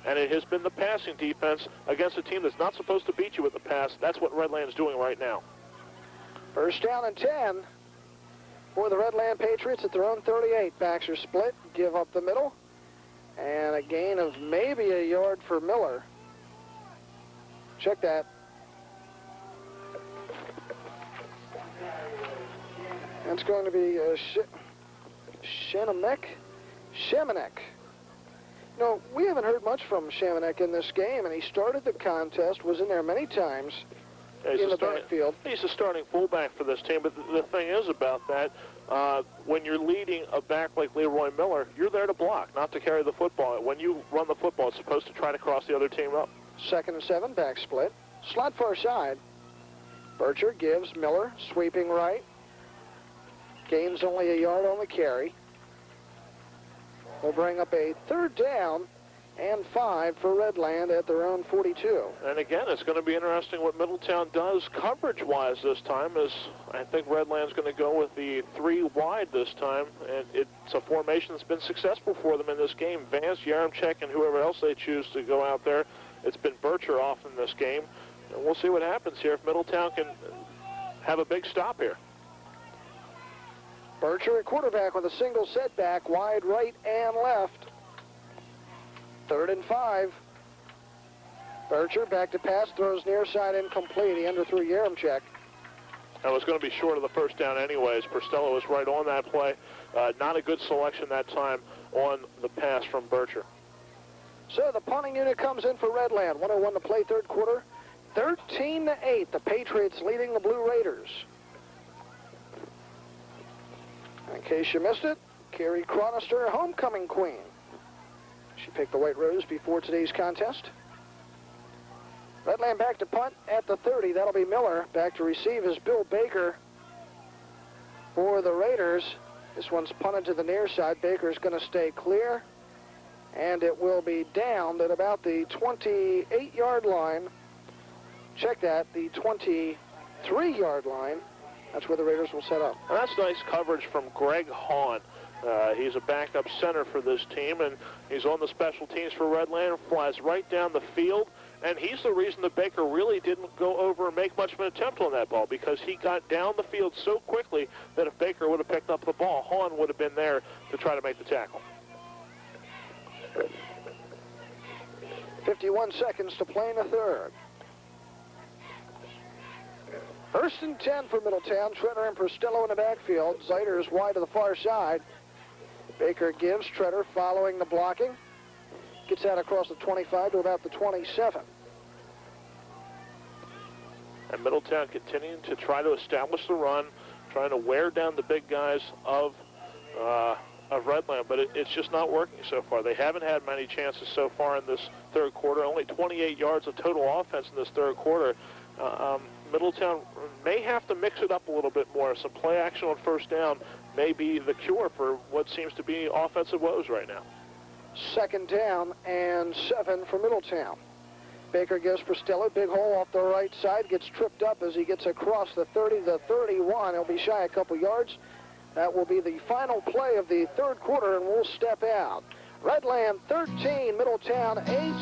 And it has been the passing defense against a team that's not supposed to beat you with the pass. That's what Redland's doing right now. 1st down and 10 for the Redland Patriots at their own 38. Backs are split, give up the middle, and a gain of maybe a yard for Miller. Check that. That's going to be Shemanek. No, we haven't heard much from Shemanek in this game, and he started the contest, was in there many times in the backfield. He's a starting fullback for this team, but the thing is about that, when you're leading a back like Leroy Miller, you're there to block, not to carry the football. When you run the football, it's supposed to try to cross the other team up. 2nd and 7, back split. Slot far side. Bircher gives Miller, sweeping right. Gains only a yard on the carry. Will bring up a 3rd down and 5 for Redland at their own 42. And again, it's going to be interesting what Middletown does coverage-wise this time, as I think Redland's going to go with the 3 wide this time, and it's a formation that's been successful for them in this game. Vance, Yaremchuk, and whoever else they choose to go out there. It's been Bircher off in this game. And we'll see what happens here if Middletown can have a big stop here. Bircher at quarterback with a single setback, wide right and left. 3rd and 5. Bircher back to pass, throws near side incomplete. He underthrew Yaremchuk. That was going to be short of the first down anyways. Porcello was right on that play. Not a good selection that time on the pass from Bircher. So the punting unit comes in for Redland. 1:01 to play, 3rd quarter. 13-8. The Patriots leading the Blue Raiders. In case you missed it, Carrie Chronister, homecoming queen. She picked the White Rose before today's contest. Redland back to punt at the 30. That'll be Miller. Back to receive is Bill Baker for the Raiders. This one's punted to the near side. Baker's going to stay clear. And it will be downed at about the 28-yard line. Check that, the 23-yard line. That's where the Raiders will set up. Well, that's nice coverage from Greg Hahn. He's a backup center for this team, and he's on the special teams for Redland. Flies right down the field, and he's the reason that Baker really didn't go over and make much of an attempt on that ball, because he got down the field so quickly that if Baker would have picked up the ball, Hahn would have been there to try to make the tackle. 51 seconds to play in the 3rd. 1st and 10 for Middletown. Treader and Porcello in the backfield. Zeiter is wide to the far side. Baker gives. Treader following the blocking. Gets out across the 25 to about the 27. And Middletown continuing to try to establish the run, trying to wear down the big guys of Redland, but it's just not working so far. They haven't had many chances so far in this 3rd quarter. Only 28 yards of total offense in this 3rd quarter. Middletown may have to mix it up a little bit more. Some play action on 1st down may be the cure for what seems to be offensive woes right now. 2nd down and 7 for Middletown. Baker gives Porcello, big hole off the right side, gets tripped up as he gets across the 30 to the 31. He'll be shy a couple yards. That will be the final play of the 3rd quarter, and we'll step out. Redland 13, Middletown 8.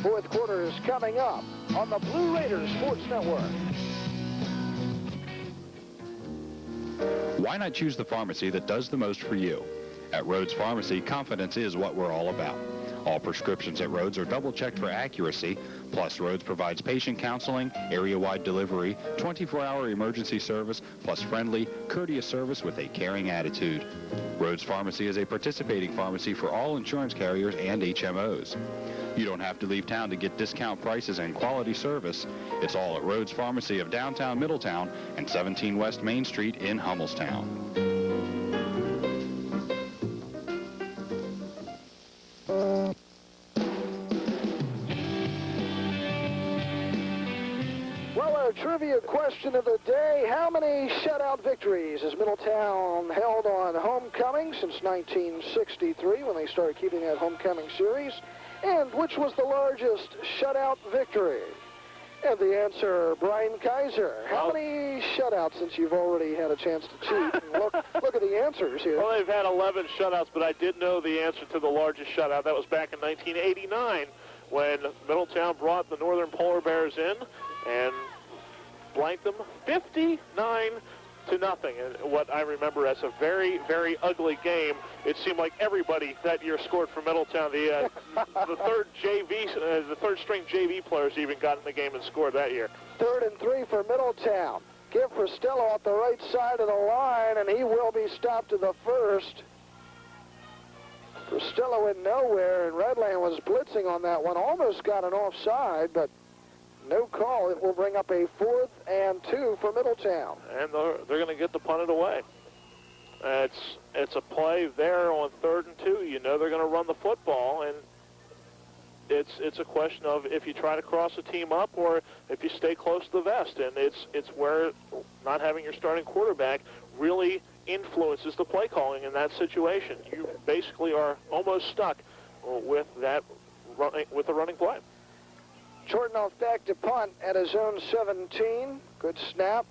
4th quarter is coming up on the Blue Raiders Sports Network. Why not choose the pharmacy that does the most for you? At Rhodes Pharmacy, confidence is what we're all about. All prescriptions at Rhodes are double-checked for accuracy, plus Rhodes provides patient counseling, area-wide delivery, 24-hour emergency service, plus friendly, courteous service with a caring attitude. Rhodes Pharmacy is a participating pharmacy for all insurance carriers and HMOs. You don't have to leave town to get discount prices and quality service. It's all at Rhodes Pharmacy of downtown Middletown and 17 West Main Street in Hummelstown. Trivia question of the day: how many shutout victories has Middletown held on homecoming since 1963, when they started keeping that homecoming series? And which was the largest shutout victory? And the answer, Brian Kaiser. How many shutouts, since you've already had a chance to cheat? And look at the answers here. Well, they've had 11 shutouts, but I did know the answer to the largest shutout. That was back in 1989 when Middletown brought the Northern Polar Bears in and blanked them 59-0, and what I remember as a very, very ugly game. It seemed like everybody that year scored for Middletown. The third string JV players even got in the game and scored that year. 3rd and 3 for Middletown. Give Porcello off the right side of the line, and he will be stopped to the 1st. Porcello in nowhere, and Redland was blitzing on that one. Almost got an offside, but no call. It will bring up a 4th and 2 for Middletown. And they're going to get the punted away. It's a play there on 3rd and 2. You know they're going to run the football, and it's a question of if you try to cross a team up or if you stay close to the vest. And it's where not having your starting quarterback really influences the play calling in that situation. You basically are almost stuck with the running play. Chortnoff back to punt at his own 17. Good snap.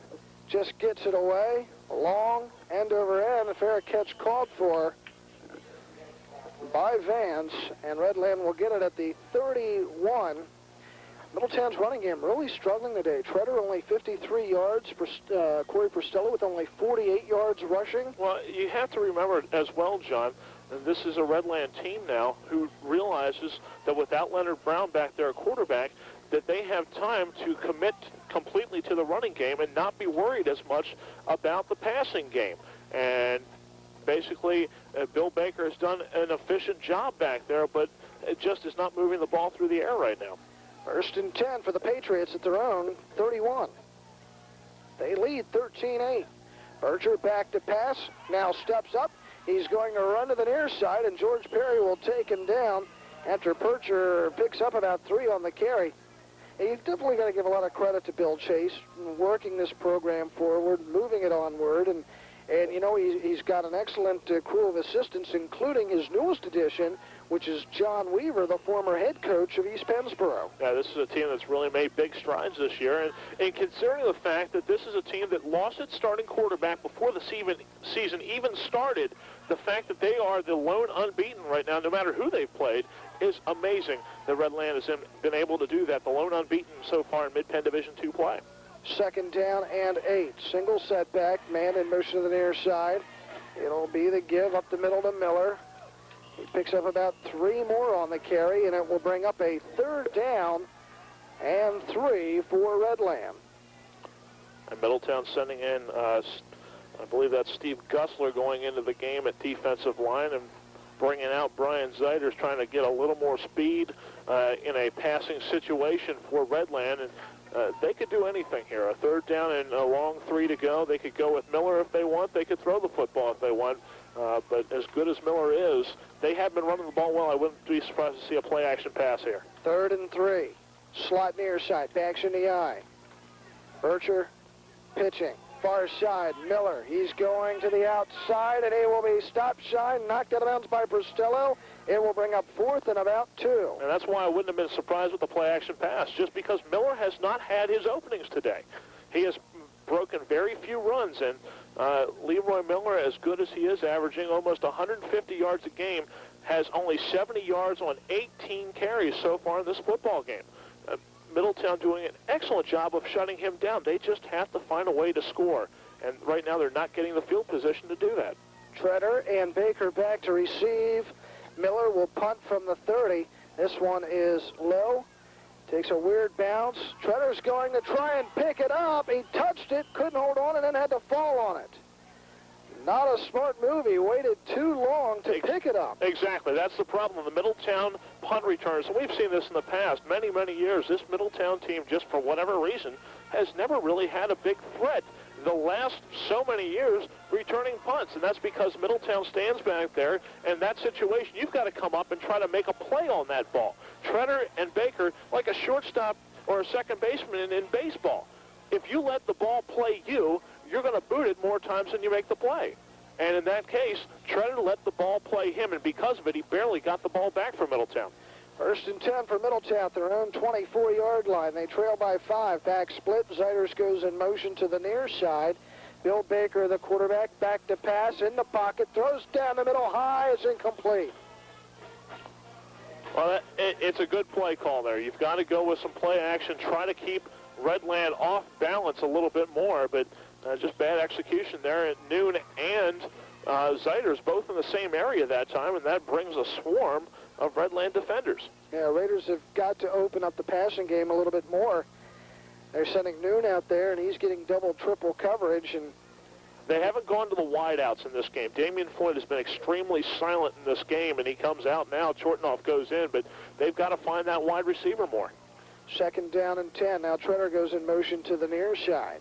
Just gets it away. Long, end over end. A fair catch called for by Vance. And Redland will get it at the 31. Middletown's running game really struggling today. Treader only 53 yards. Corey Prostello with only 48 yards rushing. Well, you have to remember as well, John, and this is a Redland team now who realizes that without Leonard Brown back there at quarterback, that they have time to commit completely to the running game and not be worried as much about the passing game. And basically, Bill Baker has done an efficient job back there, but it just is not moving the ball through the air right now. 1st and 10 for the Patriots at their own 31. They lead 13-8. Berger back to pass, now steps up. He's going to run to the near side, and George Perry will take him down after Berger picks up about 3 on the carry. And you've definitely got to give a lot of credit to Bill Chase, working this program forward, moving it onward, and you know, he's got an excellent crew of assistants, including his newest addition, which is John Weaver, the former head coach of East Pennsboro. Yeah, this is a team that's really made big strides this year, and considering the fact that this is a team that lost its starting quarterback before the season even started, the fact that they are the lone unbeaten right now, no matter who they've played, is amazing that Redland has been able to do that, the lone unbeaten so far in Mid-Penn Division II play. 2nd down and 8. Single setback, man in motion to the near side. It'll be the give up the middle to Miller. He picks up about 3 more on the carry, and it will bring up a 3rd down and 3 for Redland. And Middletown sending in, I believe that's Steve Gussler going into the game at defensive line and bringing out Brian Zeiders, trying to get a little more speed in a passing situation for Redland. And they could do anything here. A 3rd down and a long 3 to go. They could go with Miller if they want. They could throw the football if they want. But as good as Miller is, they have been running the ball well. I wouldn't be surprised to see a play-action pass here. 3rd and 3. Slot near side. Backs in the eye. Berger pitching. Far side. Miller. He's going to the outside, and he will be stopped shy, knocked out of bounds by Prostello. It will bring up 4th and about 2. And that's why I wouldn't have been surprised with the play-action pass, just because Miller has not had his openings today. He has broken very few runs, and Leroy Miller, as good as he is, averaging almost 150 yards a game, has only 70 yards on 18 carries so far in this football game. Middletown doing an excellent job of shutting him down. They just have to find a way to score, and right now they're not getting the field position to do that. Treader and Baker back to receive. Miller will punt from the 30. This one is low. Takes a weird bounce. Treader's going to try and pick it up. He touched it, couldn't hold on, and then had to fall on it. Not a smart move. He waited too long to pick it up. Exactly. That's the problem. The Middletown punt returners, and we've seen this in the past, many, many years, this Middletown team, just for whatever reason, has never really had a big threat the last so many years returning punts, and that's because Middletown stands back there, and that situation, you've got to come up and try to make a play on that ball. Treader and Baker, like a shortstop or a second baseman in baseball. If you let the ball play you, you're going to boot it more times than you make the play. And in that case, Treader let the ball play him, and because of it, he barely got the ball back for Middletown. 1st and 10 for Middletown, their own 24-yard line. They trail by 5. Back split. Zeiders goes in motion to the near side. Bill Baker, the quarterback, back to pass, in the pocket, throws down the middle high. It's incomplete. Well, it's a good play call there. You've got to go with some play action, try to keep Redland off balance a little bit more, but just bad execution there at Noon and Zeiders, both in the same area that time, and that brings a swarm of Redland defenders. Yeah, Raiders have got to open up the passing game a little bit more. They're sending Noon out there, and he's getting double, triple coverage, and they haven't gone to the wideouts in this game. Damian Floyd has been extremely silent in this game, and he comes out now. Chortnoff goes in, but they've got to find that wide receiver more. 2nd down and 10. Now Treader goes in motion to the near side.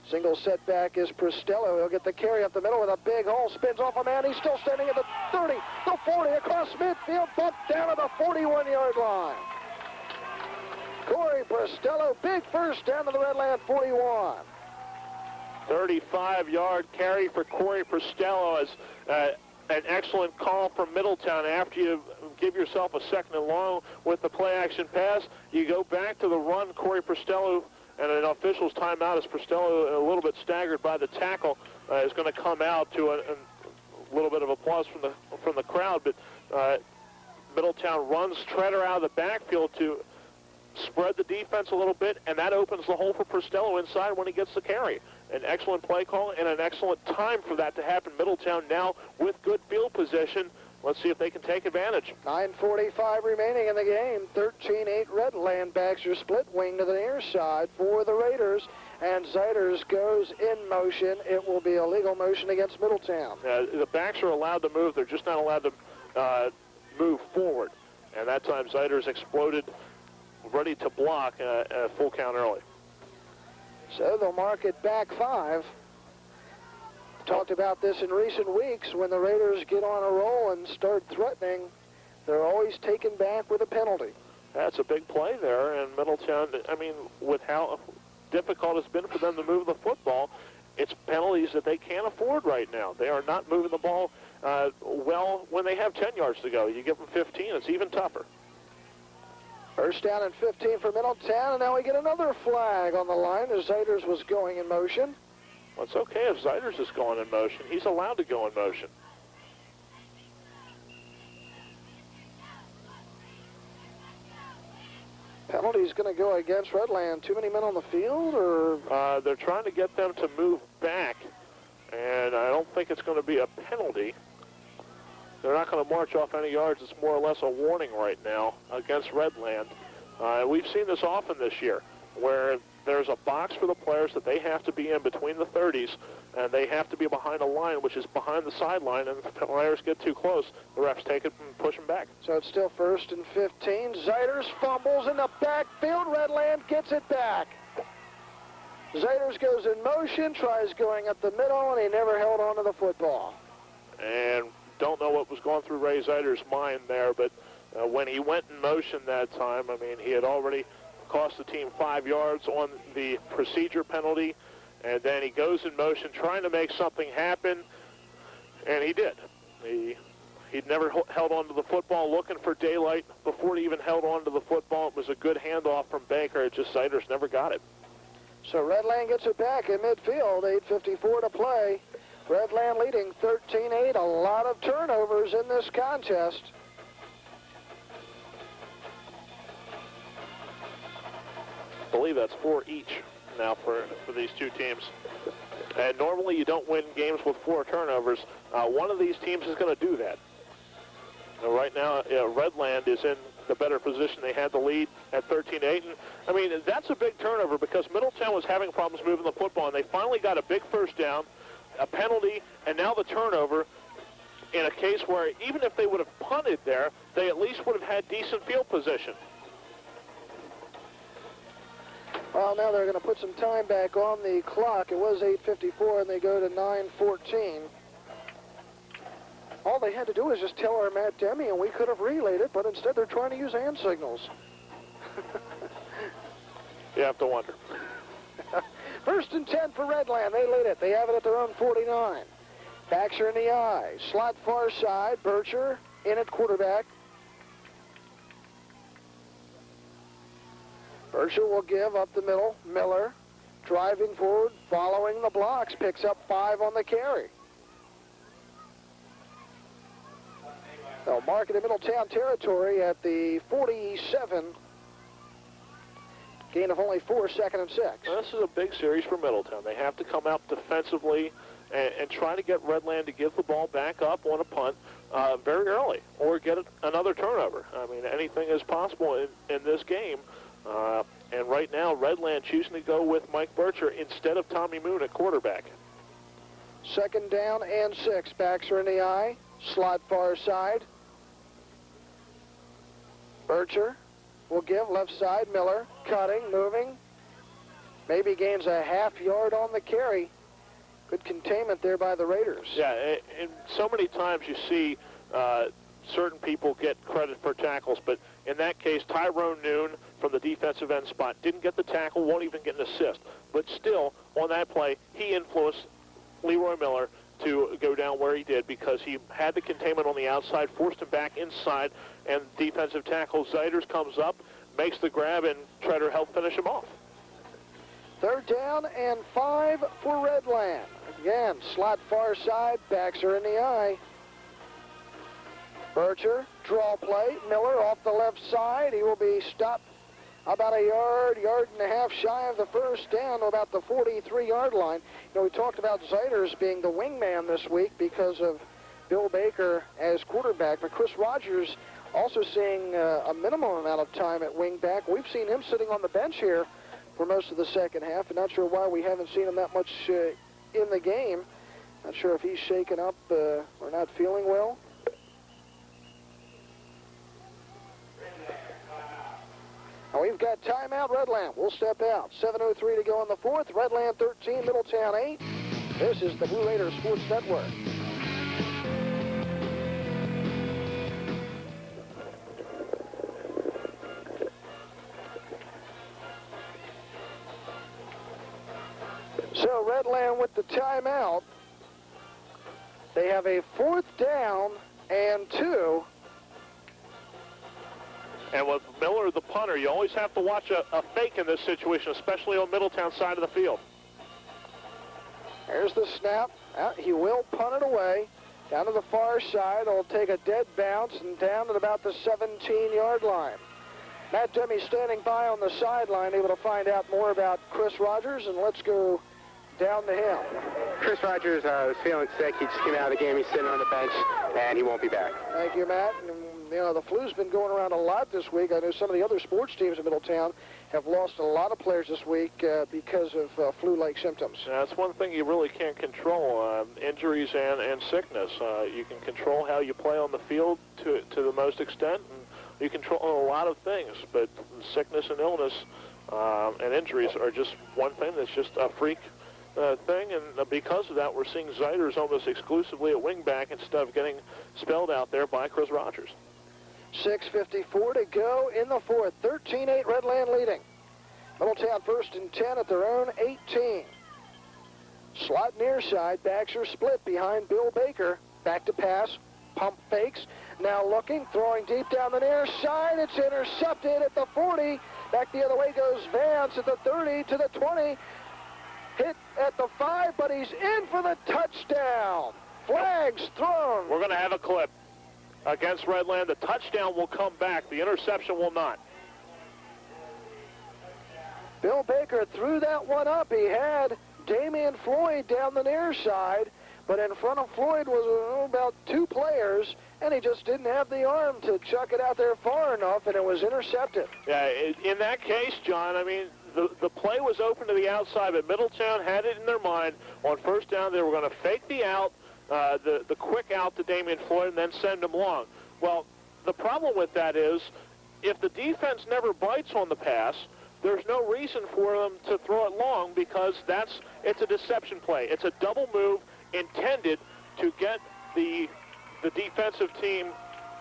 Single setback is Prostello. He'll get the carry up the middle with a big hole. Spins off a man. He's still standing at the 30, the 40, across midfield, bumped down at the 41-yard line. Corey Prostello, big first down to the Redland 41. 35-yard carry for Corey Prostello as an excellent call from Middletown. After you give yourself a 2nd and long with the play-action pass, you go back to the run. Corey Prostello, and an official's timeout as Prostello, a little bit staggered by the tackle, is going to come out to a little bit of applause from the crowd. But Middletown runs Treader out of the backfield to spread the defense a little bit, and that opens the hole for Pristello inside when he gets the carry. An excellent play call and an excellent time for that to happen. Middletown now with good field position. Let's see if they can take advantage. 9:45 remaining in the game. 13-8 Redland. Baxter split wing to the near side for the Raiders. And Zeiters goes in motion. It will be a legal motion against Middletown. The backs are allowed to move. They're just not allowed to move forward. And that time Zeiters exploded, ready to block a full count early. So they'll mark it back 5. Talked about this in recent weeks. When the Raiders get on a roll and start threatening, they're always taken back with a penalty. That's a big play there, and Middletown, I mean, with how difficult it's been for them to move the football, it's penalties that they can't afford right now. They are not moving the ball well when they have 10 yards to go. You give them 15, it's even tougher. First down and 15 for Middletown, and now we get another flag on the line as Zeiters was going in motion. Well, it's okay if Zeiters is going in motion. He's allowed to go in motion. Penalty's going to go against Redland. Too many men on the field, or? They're trying to get them to move back, and I don't think it's going to be a penalty. They're not going to march off any yards. It's more or less a warning right now against Redland. We've seen this often this year, where there's a box for the players that they have to be in between the 30s, and they have to be behind a line, which is behind the sideline, and if the players get too close, the refs take it and push them back. So it's still first and 15. Zeiters fumbles in the backfield. Redland gets it back. Zeiters goes in motion, tries going up the middle, and he never held on to the football. And don't know what was going through Ray Zeiters' mind there, but when he went in motion that time, I mean, he had already cost the team 5 yards on the procedure penalty, and then he goes in motion trying to make something happen, and he did. He'd never held on to the football, looking for daylight before he even held on to the football. It was a good handoff from Baker. It just Zeiters never got it. So Redland gets it back in midfield, 8:54 to play. Redland leading 13-8. A lot of turnovers in this contest. I believe that's 4 each now for these two teams. And normally you don't win games with 4 turnovers. One of these teams is going to do that. Right now, Redland is in the better position. They had the lead at 13-8. And, I mean, that's a big turnover because Middletown was having problems moving the football, and they finally got a big first down, a penalty, and now the turnover in a case where even if they would have punted there, they at least would have had decent field position. Well, now they're going to put some time back on the clock. It was 8:54, and they go to 9:14. All they had to do was just tell our Matt Demi, and we could have relayed it, but instead they're trying to use hand signals. You have to wonder. First and 10 for Redland. They lead it. They have it at their own 49. Baxter in the eye. Slot far side. Bircher in at quarterback. Bircher will give up the middle. Miller driving forward, following the blocks. Picks up 5 on the carry. They'll mark it in Middletown territory at the 47. Gain of only 4, second and 6. Now, this is a big series for Middletown. They have to come out defensively and try to get Redland to give the ball back up on a punt very early or get another turnover. I mean, anything is possible in this game. And right now, Redland choosing to go with Mike Bircher instead of Tommy Moon at quarterback. Second down and 6. Baxter in the eye. Slot far side. Bircher will give left side. Miller cutting, moving. Maybe gains a half yard on the carry. Good containment there by the Raiders. Yeah, and so many times you see certain people get credit for tackles, but in that case, Tyrone Noon from the defensive end spot didn't get the tackle, won't even get an assist. But still, on that play, he influenced Leroy Miller to go down where he did because he had the containment on the outside, forced him back inside, and defensive tackle Zeiters comes up, makes the grab, and Treader helped finish him off. Third down and 5 for Redland. Again, slot far side, Baxter in the eye. Bircher, draw play, Miller off the left side. He will be stopped about a yard and a half shy of the first down to about the 43-yard line. You know, we talked about Zeiters being the wingman this week because of Bill Baker as quarterback, but Chris Rogers also seeing a minimum amount of time at wingback. We've seen him sitting on the bench here for most of the second half, and not sure why we haven't seen him that much in the game. Not sure if he's shaken up or not feeling well. Now we've got timeout, Redland. We'll step out. 7:03 to go in the fourth. Redland 13, Middletown 8. This is the Blue Raiders Sports Network. So Redland with the timeout. They have a 4th down and 2. And with Miller, the punter, you always have to watch a fake in this situation, especially on Middletown side of the field. There's the snap. He will punt it away. Down to the far side. It'll take a dead bounce and down at about the 17-yard line. Matt Demme standing by on the sideline, able to find out more about Chris Rogers, and let's go down to him. Chris Rogers was feeling sick. He just came out of the game. He's sitting on the bench, and he won't be back. Thank you, Matt. And, you know, the flu's been going around a lot this week. I know some of the other sports teams in Middletown have lost a lot of players this week because of flu-like symptoms. That's one thing you really can't control, injuries and sickness. You can control how you play on the field to the most extent, and you control a lot of things, but sickness and illness and injuries are just one thing that's just a freak thing, and because of that, we're seeing Zeiters almost exclusively at wingback instead of getting spelled out there by Chris Rogers. 6:54 to go in the fourth. 13-8 Redland leading. Middletown 1st and 10 at their own 18. Slot near side. Backs are split behind Bill Baker. Back to pass. Pump fakes. Now looking. Throwing deep down the near side. It's intercepted at the 40. Back the other way goes Vance at the 30 to the 20. Hit at the 5, but he's in for the touchdown. Flags thrown. We're going to have a clip against Redland. The touchdown will come back. The interception will not. Bill Baker threw that one up. He had Damian Floyd down the near side, but in front of Floyd was about 2 players, and he just didn't have the arm to chuck it out there far enough, and it was intercepted. Yeah, in that case, John, I mean, the play was open to the outside, but Middletown had it in their mind on first down. They were going to fake the out, the quick out to Damian Floyd, and then send him long. Well, the problem with that is if the defense never bites on the pass, there's no reason for them to throw it long because it's a deception play. It's a double move intended to get the defensive team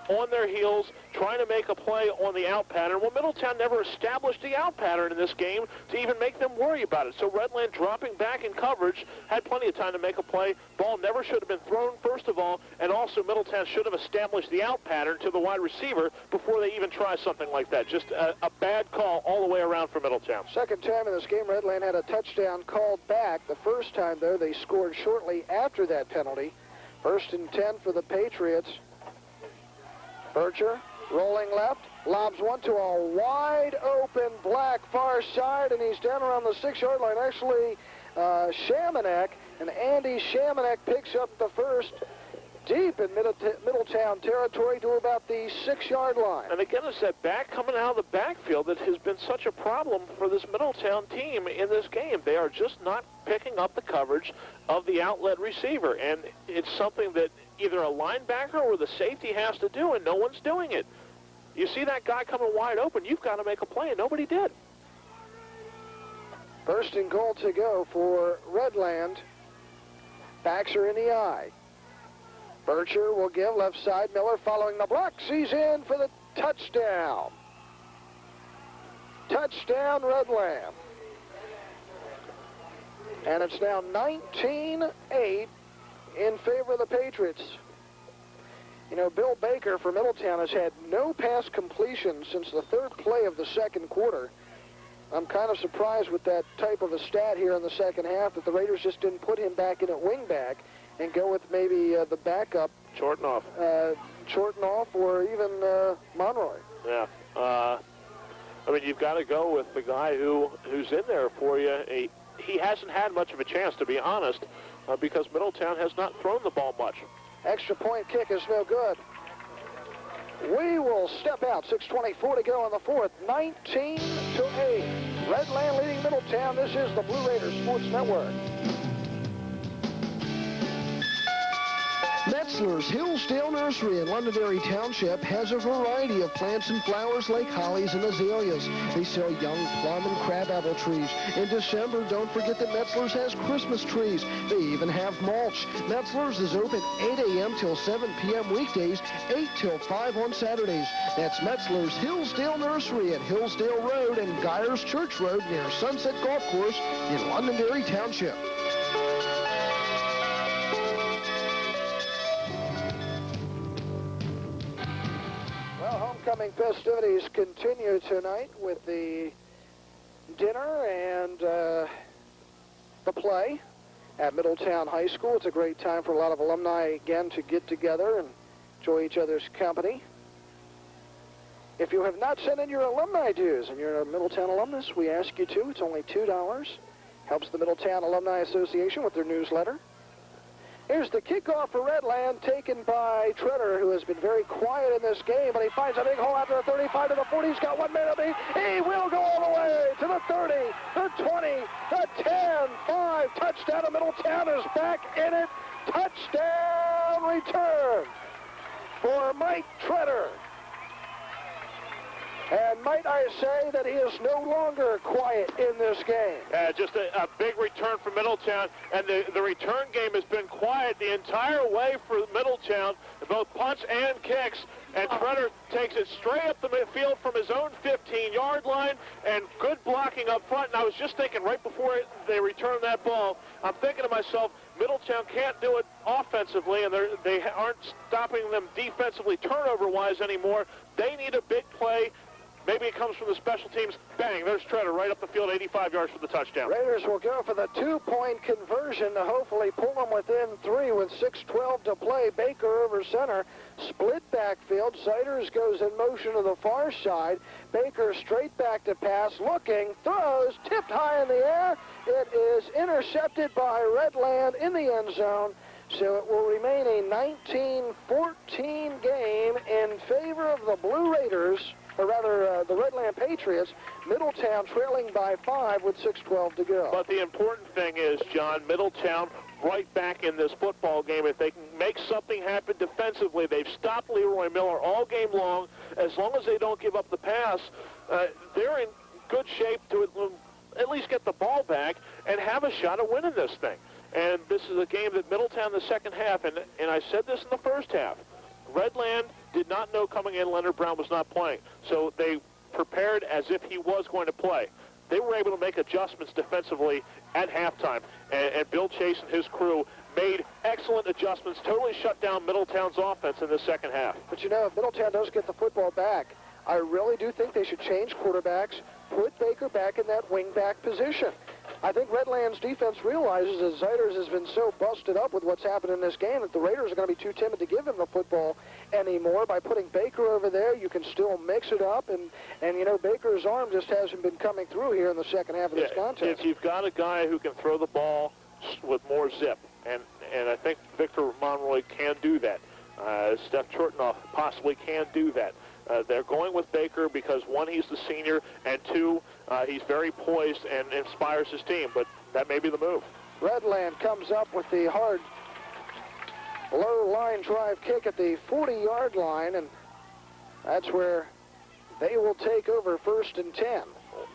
on their heels, trying to make a play on the out pattern. Well, Middletown never established the out pattern in this game to even make them worry about it. So Redland dropping back in coverage had plenty of time to make a play. Ball never should have been thrown, first of all, and also Middletown should have established the out pattern to the wide receiver before they even try something like that. Just a bad call all the way around for Middletown. Second time in this game, Redland had a touchdown called back. The first time, though, they scored shortly after that penalty. 1st and 10 for the Patriots. Berger rolling left, lobs one to a wide open Black far side, and he's down around the 6-yard line. Actually, Shamanek, and Andy Shamanek picks up the first deep in Middletown territory to about the 6-yard line. And again, it's that back coming out of the backfield that has been such a problem for this Middletown team in this game. They are just not picking up the coverage of the outlet receiver, and it's something that either a linebacker or the safety has to do, and no one's doing it. You see that guy coming wide open, you've got to make a play, and nobody did. 1st and goal to go for Redland. Backs are in the eye. Berger will give left side. Miller following the blocks. He's in for the touchdown. Touchdown, Redland. And it's now 19-8 in favor of the Patriots. You know, Bill Baker for Middletown has had no pass completion since the 3rd play of the 2nd quarter. I'm kind of surprised with that type of a stat here in the second half that the Raiders just didn't put him back in at wingback and go with maybe the backup. Chortnoff, or even Monroy. Yeah. I mean, you've got to go with the guy who's in there for you. He hasn't had much of a chance, to be honest, because Middletown has not thrown the ball much. Extra point kick is no good. We will step out. 6:24 to go in the fourth. 19-8. Redland leading Middletown. This is the Blue Raiders Sports Network. Metzler's Hillsdale Nursery in Londonderry Township has a variety of plants and flowers like hollies and azaleas. They sell young plum and crabapple trees. In December, don't forget that Metzler's has Christmas trees. They even have mulch. Metzler's is open 8 a.m. till 7 p.m. weekdays, 8 till 5 on Saturdays. That's Metzler's Hillsdale Nursery at Hillsdale Road and Gyers Church Road near Sunset Golf Course in Londonderry Township. Homecoming festivities continue tonight with the dinner and the play at Middletown High School. It's a great time for a lot of alumni, again, to get together and enjoy each other's company. If you have not sent in your alumni dues and you're a Middletown alumnus, we ask you to. It's only $2. Helps the Middletown Alumni Association with their newsletter. Here's the kickoff for Redland, taken by Treader, who has been very quiet in this game, but he finds a big hole after the 35 to the 40. He's got 1 minute. He will go all the way to the 30, the 20, the 10, 5. Touchdown to Middletown is back in it. Touchdown return for Mike Treader. And might I say that he is no longer quiet in this game. Just a big return for Middletown, and the return game has been quiet the entire way for Middletown, both punts and kicks, and Treader takes it straight up the midfield from his own 15-yard line, and good blocking up front. And I was just thinking right before they returned that ball, I'm thinking to myself, Middletown can't do it offensively, and they aren't stopping them defensively turnover-wise anymore. They need a big play. Maybe it comes from the special teams. Bang, there's Treader right up the field, 85 yards for the touchdown. Raiders will go for the 2-point conversion to hopefully pull them within 3 with 6:12 to play. Baker over center, split backfield. Siders goes in motion to the far side. Baker straight back to pass, looking, throws, tipped high in the air. It is intercepted by Redland in the end zone. So it will remain a 19-14 game in favor of the Blue Raiders, or rather the Redland Patriots. Middletown trailing by 5 with 6:12 to go. But the important thing is, John, Middletown right back in this football game. If they can make something happen defensively, they've stopped Leroy Miller all game long. As long as they don't give up the pass, they're in good shape to at least get the ball back and have a shot at winning this thing. And this is a game that Middletown in the second half, and I said this in the first half, Redland did not know coming in Leonard Brown was not playing. So they prepared as if he was going to play. They were able to make adjustments defensively at halftime. And Bill Chase and his crew made excellent adjustments, totally shut down Middletown's offense in the second half. But you know, if Middletown does get the football back, I really do think they should change quarterbacks, put Baker back in that wing-back position. I think Redland's defense realizes that Zeiders has been so busted up with what's happened in this game that the Raiders are going to be too timid to give him the football anymore. By putting Baker over there, you can still mix it up, and you know, Baker's arm just hasn't been coming through here in the second half of this contest. If you've got a guy who can throw the ball with more zip, and I think Victor Monroy can do that. Steph Chortnoff possibly can do that. They're going with Baker because, one, he's the senior, and two, he's very poised and inspires his team, but that may be the move. Redland comes up with the hard low line drive kick at the 40-yard line, and that's where they will take over 1st and 10.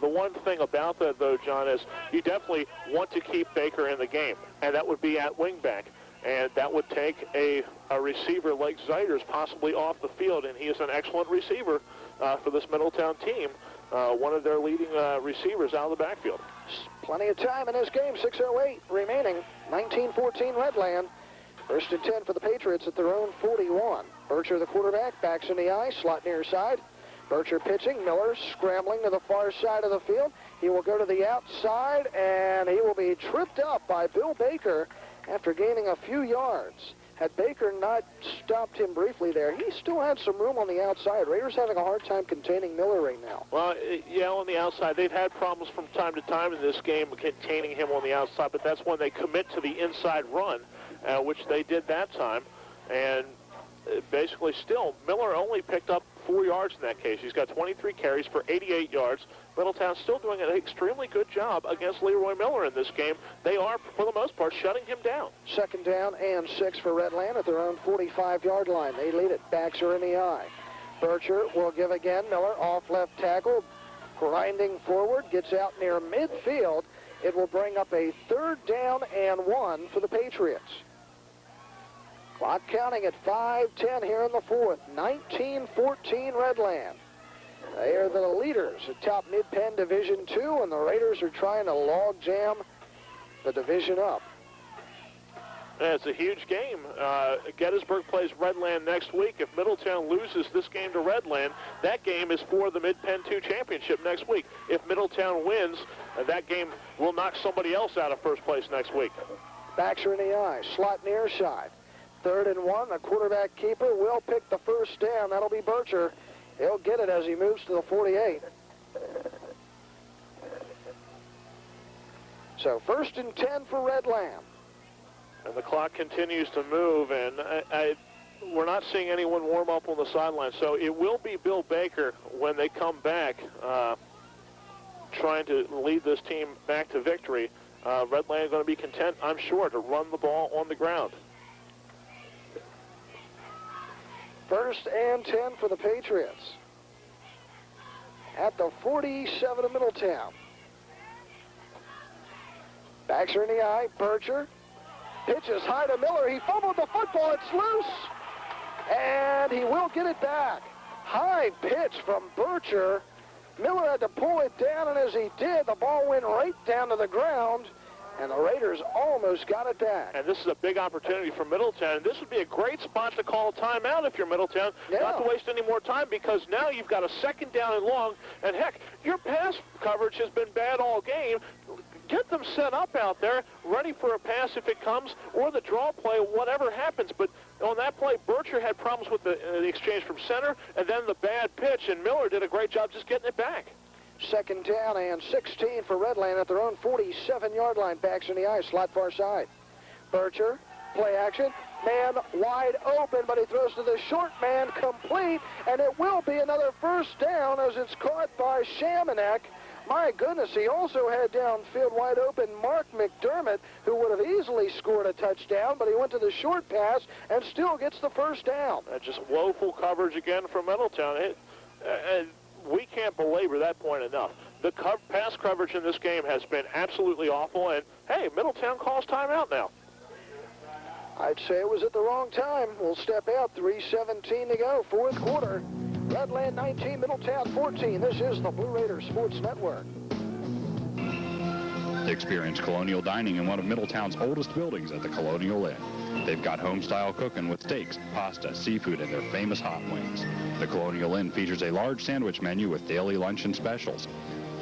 The one thing about that, though, John, is you definitely want to keep Baker in the game, and that would be at wingback. And that would take a receiver like Zeiders possibly off the field, and he is an excellent receiver for this Middletown team, one of their leading receivers out of the backfield. Plenty of time in this game, 6:08 remaining, 19-14 Redland. 1st and 10 for the Patriots at their own 41. Bircher, the quarterback, backs in the eye, slot near side. Bircher pitching, Miller scrambling to the far side of the field. He will go to the outside, and he will be tripped up by Bill Baker after gaining a few yards. Had Baker not stopped him briefly there, he still had some room on the outside. Raiders having a hard time containing Miller right now. Well, yeah, on the outside. They've had problems from time to time in this game containing him on the outside, but that's when they commit to the inside run, which they did that time. And basically still, Miller only picked up 4 yards in that case. He's got 23 carries for 88 yards. Middletown still doing an extremely good job against Leroy Miller in this game. They are, for the most part, shutting him down. 2nd down and 6 for Redland at their own 45-yard line. They lead it. Backs are in the eye. Bircher will give again. Miller off left tackle, grinding forward, gets out near midfield. It will bring up a 3rd down and 1 for the Patriots. Clock counting at 5:10 here in the 4th. 19-14 Redland. They are the leaders atop Mid-Penn Division II, and the Raiders are trying to log jam the division up. Yeah, it's a huge game. Gettysburg plays Redland next week. If Middletown loses this game to Redland, that game is for the Mid-Penn 2 championship next week. If Middletown wins, that game will knock somebody else out of first place next week. Backs are in the eye. Slot near side. 3rd and 1. The quarterback keeper will pick the first down. That'll be Bircher. He'll get it as he moves to the 48. So 1st and 10 for Redland. And the clock continues to move, and we're not seeing anyone warm up on the sideline. So it will be Bill Baker when they come back trying to lead this team back to victory. Redland going to be content, I'm sure, to run the ball on the ground. 1st and 10 for the Patriots. At the 47 of Middletown. Backs are in the eye. Bircher pitches high to Miller. He fumbled the football. It's loose. And he will get it back. High pitch from Bircher. Miller had to pull it down, and as he did, the ball went right down to the ground. And the Raiders almost got it back. And this is a big opportunity for Middletown. This would be a great spot to call a timeout if you're Middletown. Yeah. Not to waste any more time, because now you've got a 2nd down and long. And heck, your pass coverage has been bad all game. Get them set up out there, ready for a pass if it comes, or the draw play, whatever happens. But on that play, Bircher had problems with the exchange from center, and then the bad pitch, and Miller did a great job just getting it back. 2nd down and 16 for Redland at their own 47-yard line. Backs in the eye, slot far side. Bircher, play action, man wide open, but he throws to the short man, complete, and it will be another 1st down as it's caught by Shamanek. My goodness, he also had downfield wide open Mark McDermott, who would have easily scored a touchdown, but he went to the short pass and still gets the 1st down. Just woeful coverage again from Middletown. We can't belabor that point enough. The pass coverage in this game has been absolutely awful, and, hey, Middletown calls timeout now. I'd say it was at the wrong time. We'll step out, 3:17 to go, 4th quarter. Redland 19, Middletown 14. This is the Blue Raiders Sports Network. Experience colonial dining in one of Middletown's oldest buildings at the Colonial Inn. They've got home-style cooking with steaks, pasta, seafood, and their famous hot wings. The Colonial Inn features a large sandwich menu with daily lunch and specials.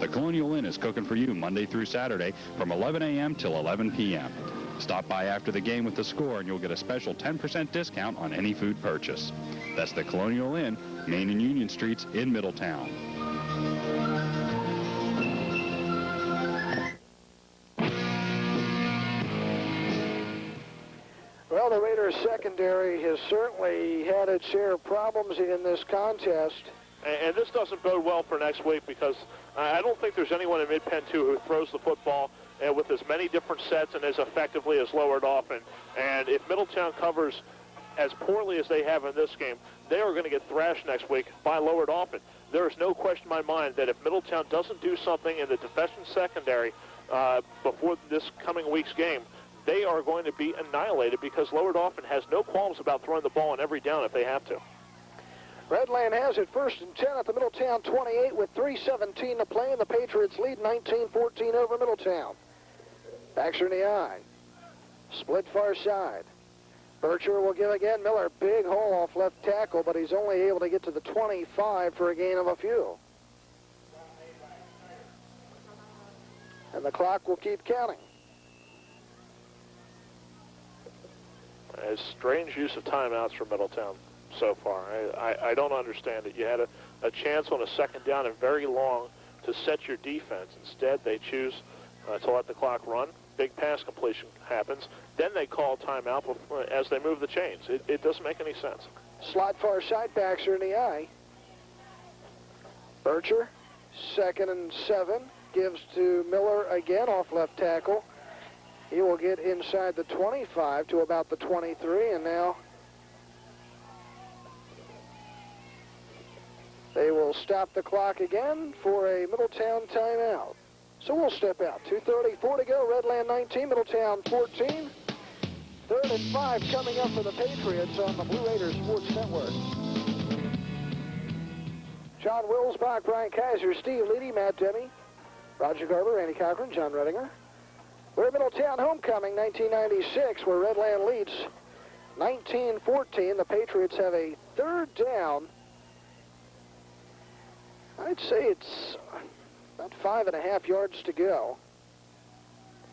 The Colonial Inn is cooking for you Monday through Saturday from 11 a.m. till 11 p.m. Stop by after the game with the score and you'll get a special 10% discount on any food purchase. That's the Colonial Inn, Main and Union Streets in Middletown. Well, the Raiders secondary has certainly had its share of problems in this contest. And this doesn't bode well for next week, because I don't think there's anyone in Mid-Penn 2 who throws the football with as many different sets and as effectively as Lower Dauphin. And if Middletown covers as poorly as they have in this game, they are going to get thrashed next week by Lower Dauphin. There is no question in my mind that if Middletown doesn't do something in the defensive secondary before this coming week's game, they are going to be annihilated, because Lower Dauphin has no qualms about throwing the ball on every down if they have to. Redland has it 1st and 10 at the Middletown 28 with 3:17 to play, and the Patriots lead 19-14 over Middletown. Backs are in the eye. Split far side. Bircher will give again. Miller, big hole off left tackle, but he's only able to get to the 25 for a gain of a few. And the clock will keep counting. A strange use of timeouts for Middletown so far. I don't understand it. You had a chance on a second down and very long to set your defense. Instead, they choose to let the clock run. Big pass completion happens. Then they call timeout as they move the chains. It doesn't make any sense. Slot far side, backs are in the eye. Bircher, 2nd and 7, gives to Miller again off left tackle. He will get inside the 25 to about the 23, and now they will stop the clock again for a Middletown timeout. So we'll step out. 2:34 to go. Redland 19, Middletown 14. 3rd and 5 coming up for the Patriots on the Blue Raiders Sports Network. John Wilsbach, Brian Kaiser, Steve Leedy, Matt Demme, Roger Garber, Randy Cochran, John Redinger. We're at Middletown homecoming 1996, where Redland leads 19-14. The Patriots have a 3rd down. I'd say it's about 5.5 yards to go.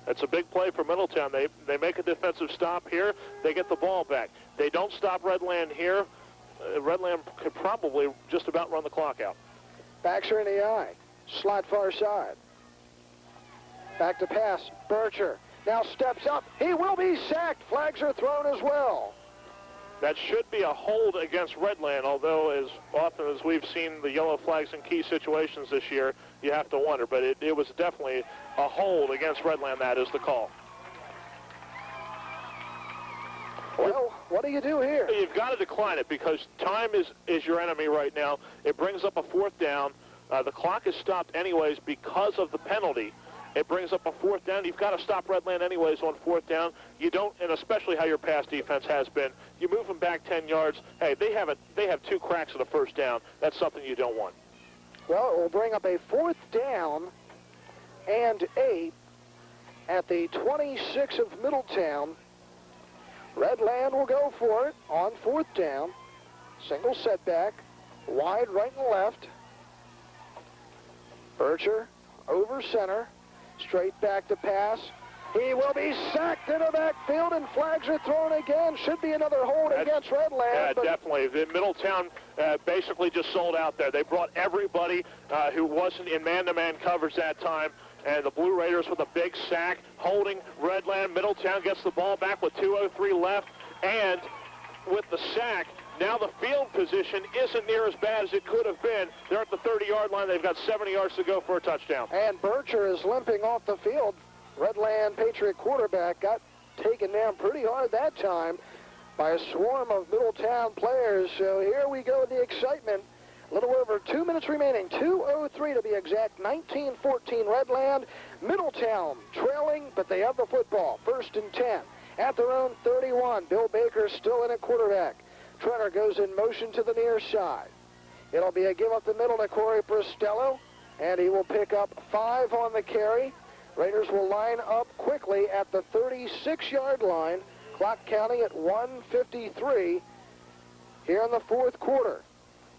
That's a big play for Middletown. They make a defensive stop here. They get the ball back. They don't stop Redland here. Redland could probably just about run the clock out. Backs are in the eye. Slot far side. Back to pass. Bircher now steps up. He will be sacked. Flags are thrown as well. That should be a hold against Redland, although as often as we've seen the yellow flags in key situations this year, you have to wonder. But it was definitely a hold against Redland. That is the call. Well, what do you do here? You've got to decline it because time is your enemy right now. It brings up a 4th down. The clock is stopped anyways because of the penalty. It brings up a 4th down. You've got to stop Redland anyways on 4th down. You don't, and especially how your pass defense has been. You move them back 10 yards. Hey, they have 2 cracks at a 1st down. That's something you don't want. Well, it will bring up a 4th down and 8 at the 26 of Middletown. Redland will go for it on 4th down. Single setback, wide right and left. Bircher over center. Straight back to pass. He will be sacked in the backfield, and flags are thrown again. Should be another hold against Redland. Yeah, definitely. Middletown basically just sold out there. They brought everybody who wasn't in man-to-man coverage that time, and the Blue Raiders with a big sack, holding Redland. Middletown gets the ball back with 2:03 left, and with the sack, now the field position isn't near as bad as it could have been. They're at the 30-yard line. They've got 70 yards to go for a touchdown. And Bircher is limping off the field. Redland Patriot quarterback got taken down pretty hard that time by a swarm of Middletown players. So here we go with the excitement. A little over 2 minutes remaining. 2:03 to be exact. 19-14 Redland. Middletown trailing, but they have the football. 1st and 10 at their own 31. Bill Baker still in at quarterback. Trenner goes in motion to the near side. It'll be a give up the middle to Corey Pristello, and he will pick up 5 on the carry. Raiders will line up quickly at the 36-yard line. Clock counting at 1:53 here in the 4th quarter.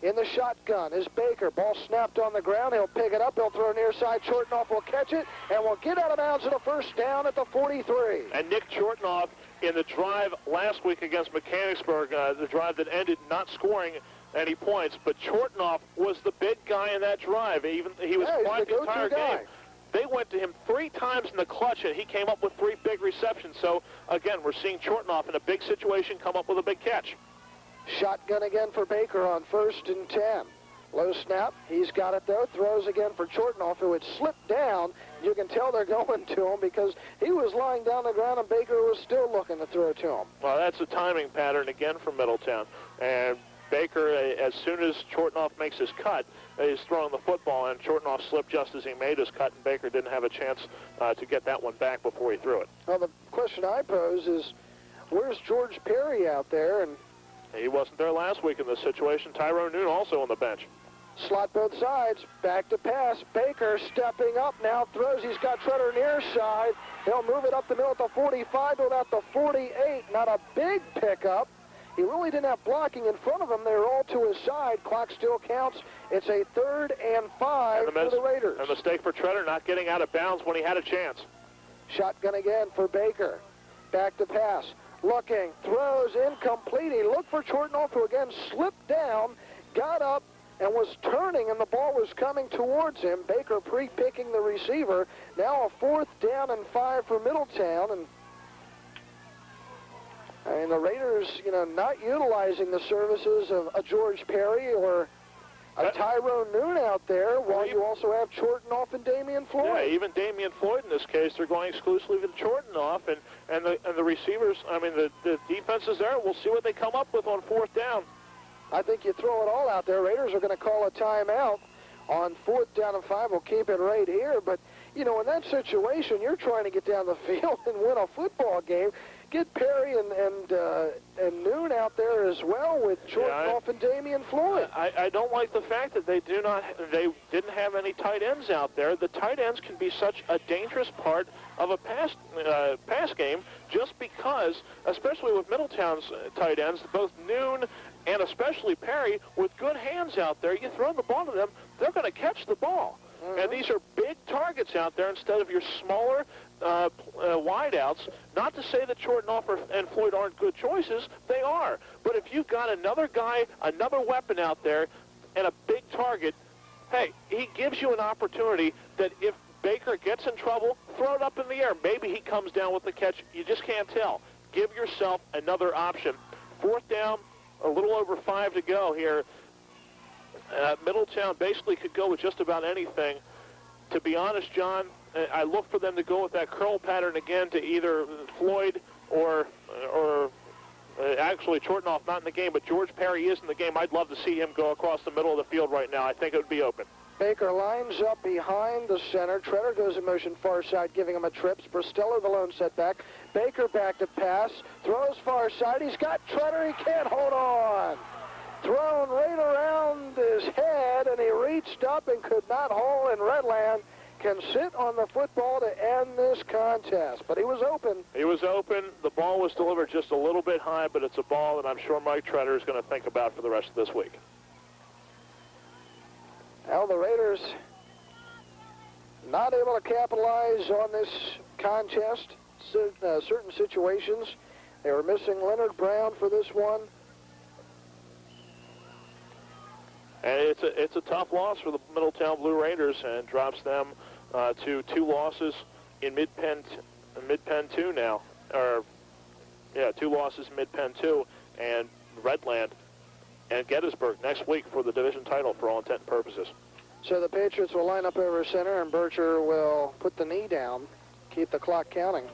In the shotgun is Baker. Ball snapped on the ground. He'll pick it up. He'll throw near side. Chortnoff will catch it and will get out of bounds at a 1st down at the 43. And Nick Chortnoff in the drive last week against Mechanicsburg, the drive that ended not scoring any points, but Chortnoff was the big guy in that drive. He was quiet the entire game. They went to him 3 times in the clutch, and he came up with 3 big receptions. So, again, we're seeing Chortnoff in a big situation come up with a big catch. Shotgun again for Baker on 1st and 10. Low snap. He's got it, though. Throws again for Chortnoff, who had slipped down. You can tell they're going to him because he was lying down the ground, and Baker was still looking to throw to him. Well, that's a timing pattern again from Middletown. And Baker, as soon as Chortnoff makes his cut, he's throwing the football, and Chortnoff slipped just as he made his cut, and Baker didn't have a chance to get that one back before he threw it. Well, the question I pose is, where's George Perry out there? And he wasn't there last week in this situation. Tyrone Noon also on the bench. Slot both sides, back to pass. Baker stepping up now, throws. He's got Treader near side. He'll move it up the middle at the 45 to about the 48. Not a big pickup. He really didn't have blocking in front of him. They were all to his side. Clock still counts. It's a 3rd and 5 for the Raiders. A mistake for Treader not getting out of bounds when he had a chance. Shotgun again for Baker. Back to pass. looking, throws incomplete. He looked for Chortenoff, who again slipped down, got up, and was turning, and the ball was coming towards him. Baker pre-picking the receiver. Now a 4th down and 5 for Middletown, and the Raiders, not utilizing the services of a George Perry or a Tyrone Noon out there, while you also have Chortenoff and Damian Floyd. Yeah, even Damian Floyd in this case, they're going exclusively to Chortenoff, and the receivers, the defense is there. We'll see what they come up with on 4th down. I think you throw it all out there. Raiders are going to call a timeout on 4th down and 5. We'll keep it right here, but, in that situation, you're trying to get down the field and win a football game. Get Perry and Noon out there as well with Chortenoff and Damian Floyd. I don't like the fact that they didn't have any tight ends out there. The tight ends can be such a dangerous part of a pass game, just because, especially with Middletown's tight ends, both Noon and especially Perry, with good hands out there, you throw the ball to them, they're going to catch the ball. And these are big targets out there instead of your smaller wideouts. Not to say that Chortenoff and Floyd aren't good choices. They are. But if you've got another guy, another weapon out there, and a big target, hey, he gives you an opportunity that if Baker gets in trouble, throw it up in the air. Maybe he comes down with the catch. You just can't tell. Give yourself another option. 4th down, a little over 5 to go here. Middletown basically could go with just about anything. To be honest, John, I look for them to go with that curl pattern again to either Floyd or actually Chortenoff not in the game, but George Perry is in the game. I'd love to see him go across the middle of the field right now. I think it would be open. Baker lines up behind the center. Tretter goes in motion far side, giving him a trip. Bristeller the lone setback. Baker back to pass. Throws far side. He's got Tretter. He can't hold on. Thrown right around his head, and he reached up and could not hold, and Redland can sit on the football to end this contest. But he was open. He was open. The ball was delivered just a little bit high, but it's a ball that I'm sure Mike Tretter is going to think about for the rest of this week. Now the Raiders not able to capitalize on this contest. Certain situations. They were missing Leonard Brown for this one. And it's a tough loss for the Middletown Blue Raiders, and drops them to 2 losses in Mid-Penn 2 now. 2 losses in Mid-Penn 2, and Redland and Gettysburg next week for the division title for all intent and purposes. So the Patriots will line up over center, and Bircher will put the knee down, keep the clock counting.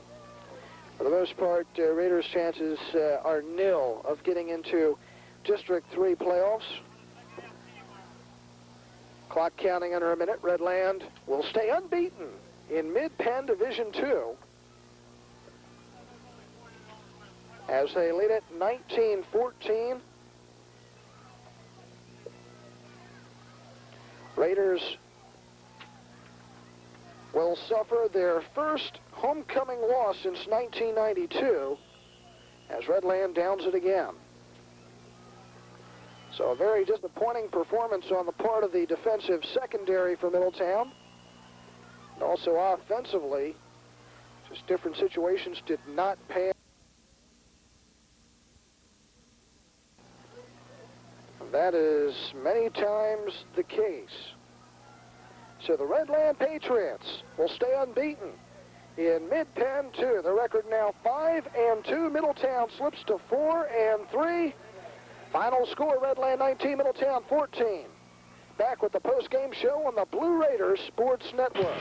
For the most part, Raiders' chances are nil of getting into District 3 playoffs. Clock counting under a minute. Redland will stay unbeaten in Mid-Penn Division 2 as they lead it 19-14. Raiders will suffer their first homecoming loss since 1992 as Redland downs it again. So a very disappointing performance on the part of the defensive secondary for Middletown. And also offensively, just different situations did not pay. And that is many times the case. So the Redland Patriots will stay unbeaten in Mid-Penn 2. The record now 5-2. Middletown slips to 4-3. Final score, Redland 19, Middletown 14. Back with the post-game show on the Blue Raiders Sports Network.